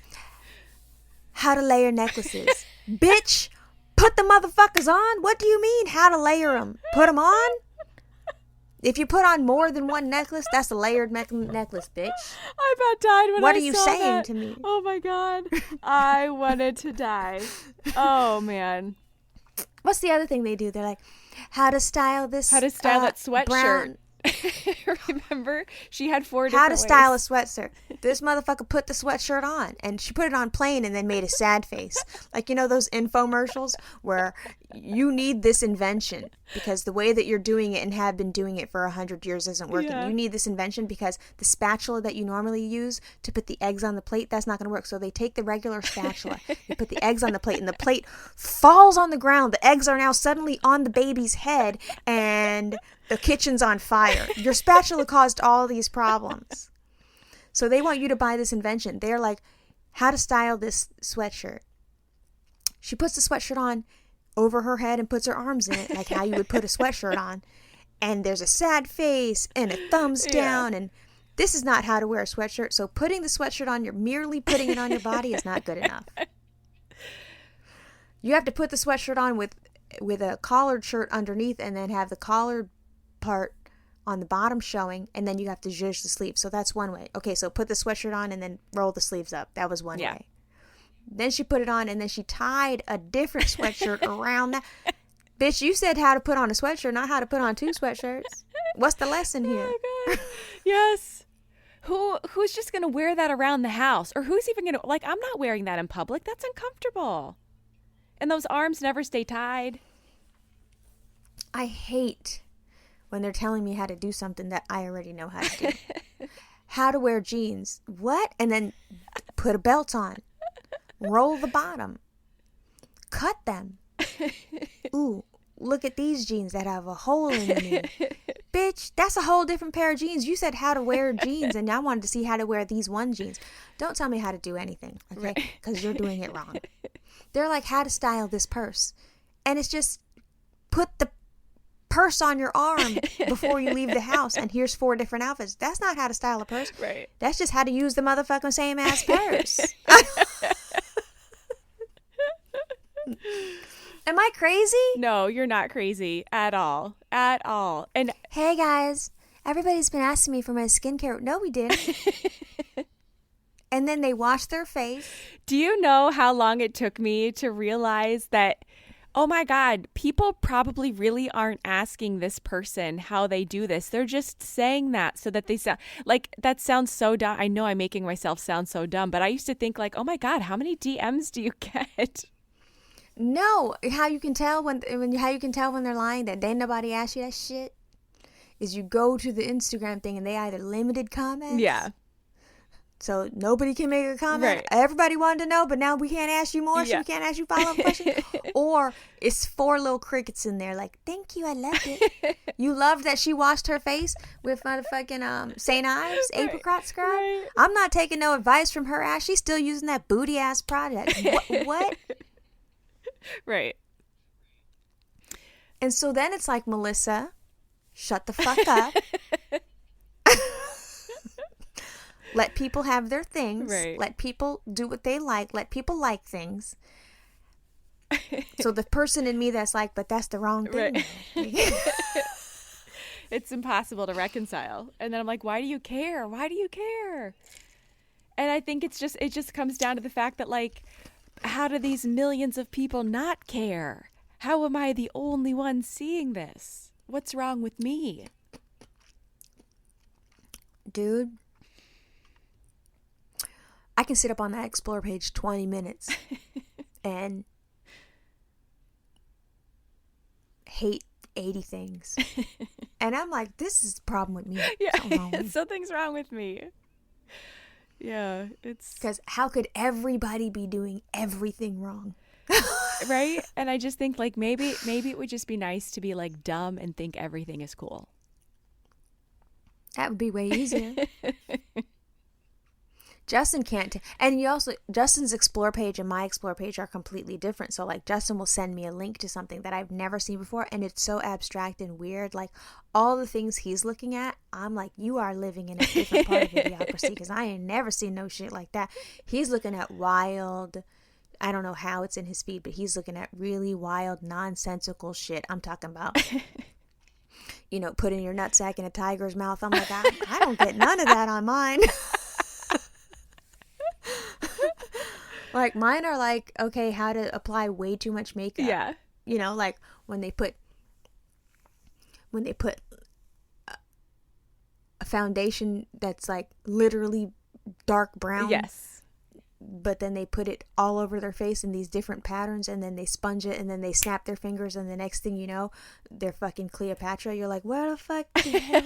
how to layer necklaces. Bitch, put the motherfuckers on? What do you mean, how to layer them? Put them on? If you put on more than one necklace, that's a layered necklace, bitch. I about died when What I are you saw saying that. to me? Oh my God. I wanted to die. Oh man. What's the other thing they do? They're like, how to style this How to style that sweatshirt. brown. Remember? She had 4 different How to style a ways. sweatshirt. This motherfucker put the sweatshirt on, and she put it on plain and then made a sad face. Like, you know those infomercials where you need this invention because the way that you're doing it and have been doing it for 100 years isn't working. Yeah. You need this invention because the spatula that you normally use to put the eggs on the plate, that's not going to work. So they take the regular spatula, they put the eggs on the plate, and the plate falls on the ground. The eggs are now suddenly on the baby's head, and the kitchen's on fire. Your spatula caused all these problems. So they want you to buy this invention. They're like, how to style this sweatshirt. She puts the sweatshirt on over her head and puts her arms in it, like how you would put a sweatshirt on. And there's a sad face and a thumbs down. And this is not how to wear a sweatshirt. So putting the sweatshirt on, merely putting it on your body is not good enough. You have to put the sweatshirt on with a collared shirt underneath, and then have the collared part on the bottom showing, and then you have to zhuzh the sleeves. So that's one way. Okay, so put the sweatshirt on and then roll the sleeves up. That was one way. Then she put it on, and then she tied a different sweatshirt around that. Bitch, you said how to put on a sweatshirt, not how to put on 2 sweatshirts. What's the lesson here? Oh God. Yes. Who's just going to wear that around the house? Or who's even going to, like, I'm not wearing that in public. That's uncomfortable. And those arms never stay tied. I hate when they're telling me how to do something that I already know how to do. How to wear jeans. What? And then put a belt on. Roll the bottom. Cut them. Ooh, look at these jeans that have a hole in the knee. Bitch, that's a whole different pair of jeans. You said how to wear jeans, and I wanted to see how to wear these one jeans. Don't tell me how to do anything, okay? Because you're doing it wrong. They're like, how to style this purse. And it's just put the purse on your arm before you leave the house, and here's 4 different outfits. That's not how to style a purse. Right. That's just how to use the motherfucking same ass purse. Am I crazy? No, you're not crazy at all. At all. And Hey guys, everybody's been asking me for my skincare. No, we didn't. And then they wash their face. do you know how long it took me to realize that, oh my God, people probably really aren't asking this person how they do this. They're just saying that so that they sound like, that sounds so dumb. I know I'm making myself sound so dumb, but I used to think like, oh my God, how many DMs do you get? No, how you can tell when they're lying that ain't nobody asked you that shit is you go to the Instagram thing and they either limited comments. Yeah. So nobody can make a comment. Right. Everybody wanted to know, but now we can't ask you more, so we can't ask you follow-up questions. Or it's 4 little crickets in there like, thank you, I loved it. You loved that she washed her face with motherfucking St. Ives apricot scrub? Right. I'm not taking no advice from her ass. She's still using that booty-ass product. What? Right. And so then it's like, Melissa, shut the fuck up. Let people have their things. Right. Let people do what they like. Let people like things. So the person in me that's like, but that's the wrong thing. Right. It's impossible to reconcile. And then I'm like, why do you care? Why do you care? And I think it just comes down to the fact that, like, how do these millions of people not care? How am I the only one seeing this? What's wrong with me? Dude, I can sit up on that Explore page 20 minutes and hate 80 things. And I'm like, this is the problem with me. Yeah, something's wrong with me. Yeah, it's... Because how could everybody be doing everything wrong? Right? And I just think, like, maybe it would just be nice to be, like, dumb and think everything is cool. That would be way easier. Justin can't. And Justin's Explore page and my Explore page are completely different. So, like, Justin will send me a link to something that I've never seen before. And it's so abstract and weird. Like, all the things he's looking at, I'm like, you are living in a different part of idiocracy. Because I ain't never seen no shit like that. He's looking at wild... I don't know how it's in his feed, but he's looking at really wild, nonsensical shit. I'm talking about... putting your nutsack in a tiger's mouth. I'm like, I don't get none of that on mine. Like, mine are like, okay, how to apply way too much makeup. Yeah. Like when they put a foundation that's like literally dark brown. Yes. But then they put it all over their face in these different patterns, and then they sponge it, and then they snap their fingers, and the next thing you know, they're fucking Cleopatra. You're like, what the fuck?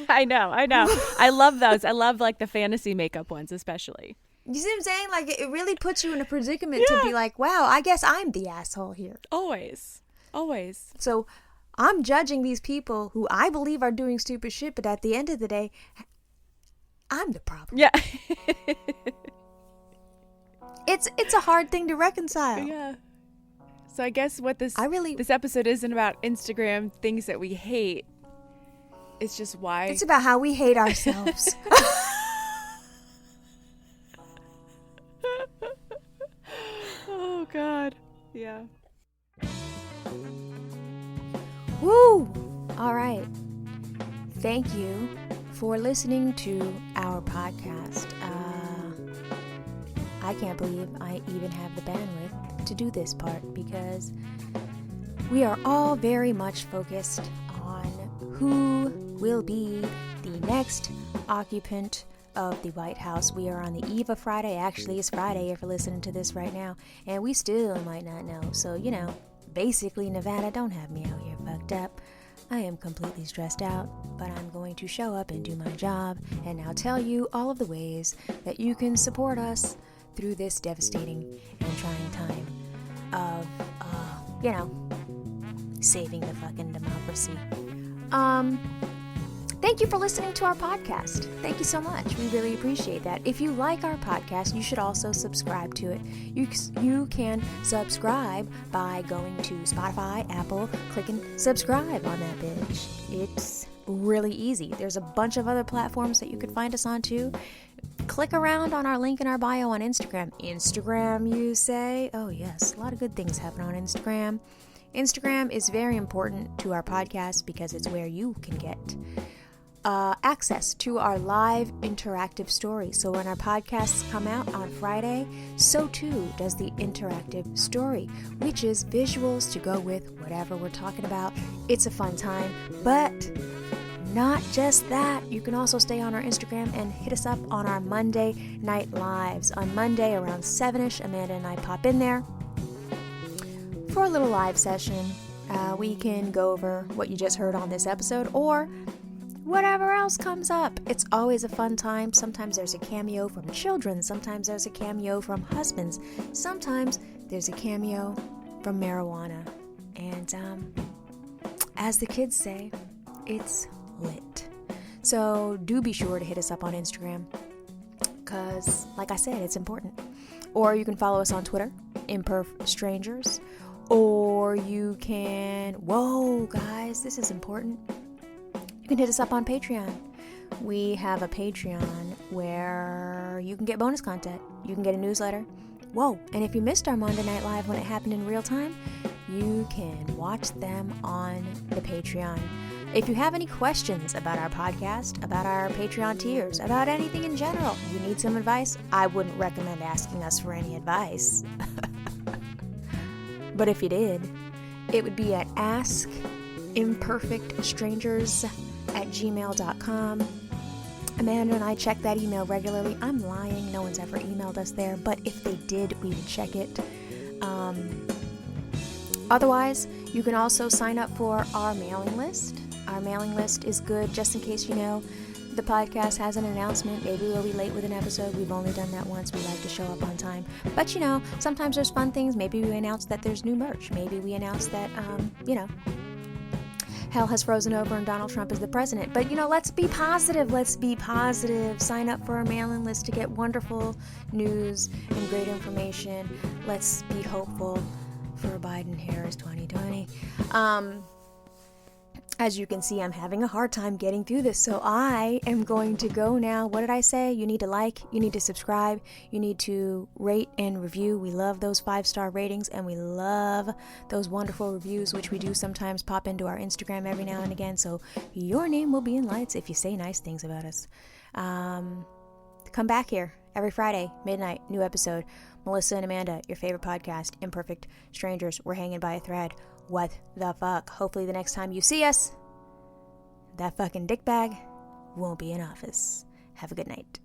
I know. I love those. I love, like, the fantasy makeup ones, especially. You see what I'm saying? Like, it really puts you in a predicament to be like, wow, I guess I'm the asshole here. Always. So I'm judging these people who I believe are doing stupid shit, but at the end of the day, I'm the problem. Yeah. It's a hard thing to reconcile. Yeah. So I guess what this episode isn't about Instagram things that we hate. It's just why. It's about how we hate ourselves. Oh, God. Yeah. Woo! All right. Thank you for listening to our podcast. I can't believe I even have the bandwidth to do this part because we are all very much focused on who will be the next occupant of the White House. We are on the eve of Friday. Actually, it's Friday if you're listening to this right now, and we still might not know. So, basically, Nevada, don't have me out here fucked up. I am completely stressed out, but I'm going to show up and do my job and now tell you all of the ways that you can support us through this devastating and trying time of, saving the fucking democracy. Thank you for listening to our podcast. Thank you so much. We really appreciate that. If you like our podcast, you should also subscribe to it. You can subscribe by going to Spotify, Apple, clicking subscribe on that bitch. It's really easy. There's a bunch of other platforms that you could find us on too. Click around on our link in our bio on Instagram. Instagram, you say? Oh yes, a lot of good things happen on Instagram. Instagram is very important to our podcast because it's where you can get access to our live interactive story. So when our podcasts come out on Friday, so too does the interactive story, which is visuals to go with whatever we're talking about. It's a fun time, but not just that. You can also stay on our Instagram and hit us up on our Monday night lives. On Monday around 7ish, Amanda and I pop in there for a little live session. We can go over what you just heard on this episode or whatever else comes up. It's always a fun time. Sometimes there's a cameo from children. Sometimes there's a cameo from husbands. Sometimes there's a cameo from marijuana. And as the kids say, it's lit. So do be sure to hit us up on Instagram because, like I said, it's important. Or you can follow us on Twitter, imperfstrangers. Or you can, whoa guys, this is important. You can hit us up on Patreon. We have a Patreon where or you can get bonus content. You can get a newsletter. Whoa, and if you missed our Monday Night Live when it happened in real time, you can watch them on the Patreon. If you have any questions about our podcast, about our Patreon tiers, about anything in general, you need some advice, I wouldn't recommend asking us for any advice. But if you did, it would be at askimperfectstrangers@gmail.com. Amanda and I check that email regularly. I'm lying, no one's ever emailed us there, but if they did, we would check it. Otherwise, you can also sign up for our mailing list. Our mailing list is good, just in case the podcast has an announcement. Maybe we'll be late with an episode. We've only done that once. We like to show up on time. But, sometimes there's fun things. Maybe we announce that there's new merch. Maybe we announce that, hell has frozen over and Donald Trump is the president. But, let's be positive. Let's be positive. Sign up for our mailing list to get wonderful news and great information. Let's be hopeful for Biden-Harris 2020. As you can see, I'm having a hard time getting through this, so I am going to go now. What did I say? You need to like, you need to subscribe, you need to rate and review. We love those 5-star ratings, and we love those wonderful reviews, which we do sometimes pop into our Instagram every now and again, so your name will be in lights if you say nice things about us. Come back here every Friday, midnight, new episode. Melissa and Amanda, your favorite podcast, Imperfect Strangers. We're hanging by a thread. What the fuck? Hopefully the next time you see us, that fucking dickbag won't be in office. Have a good night.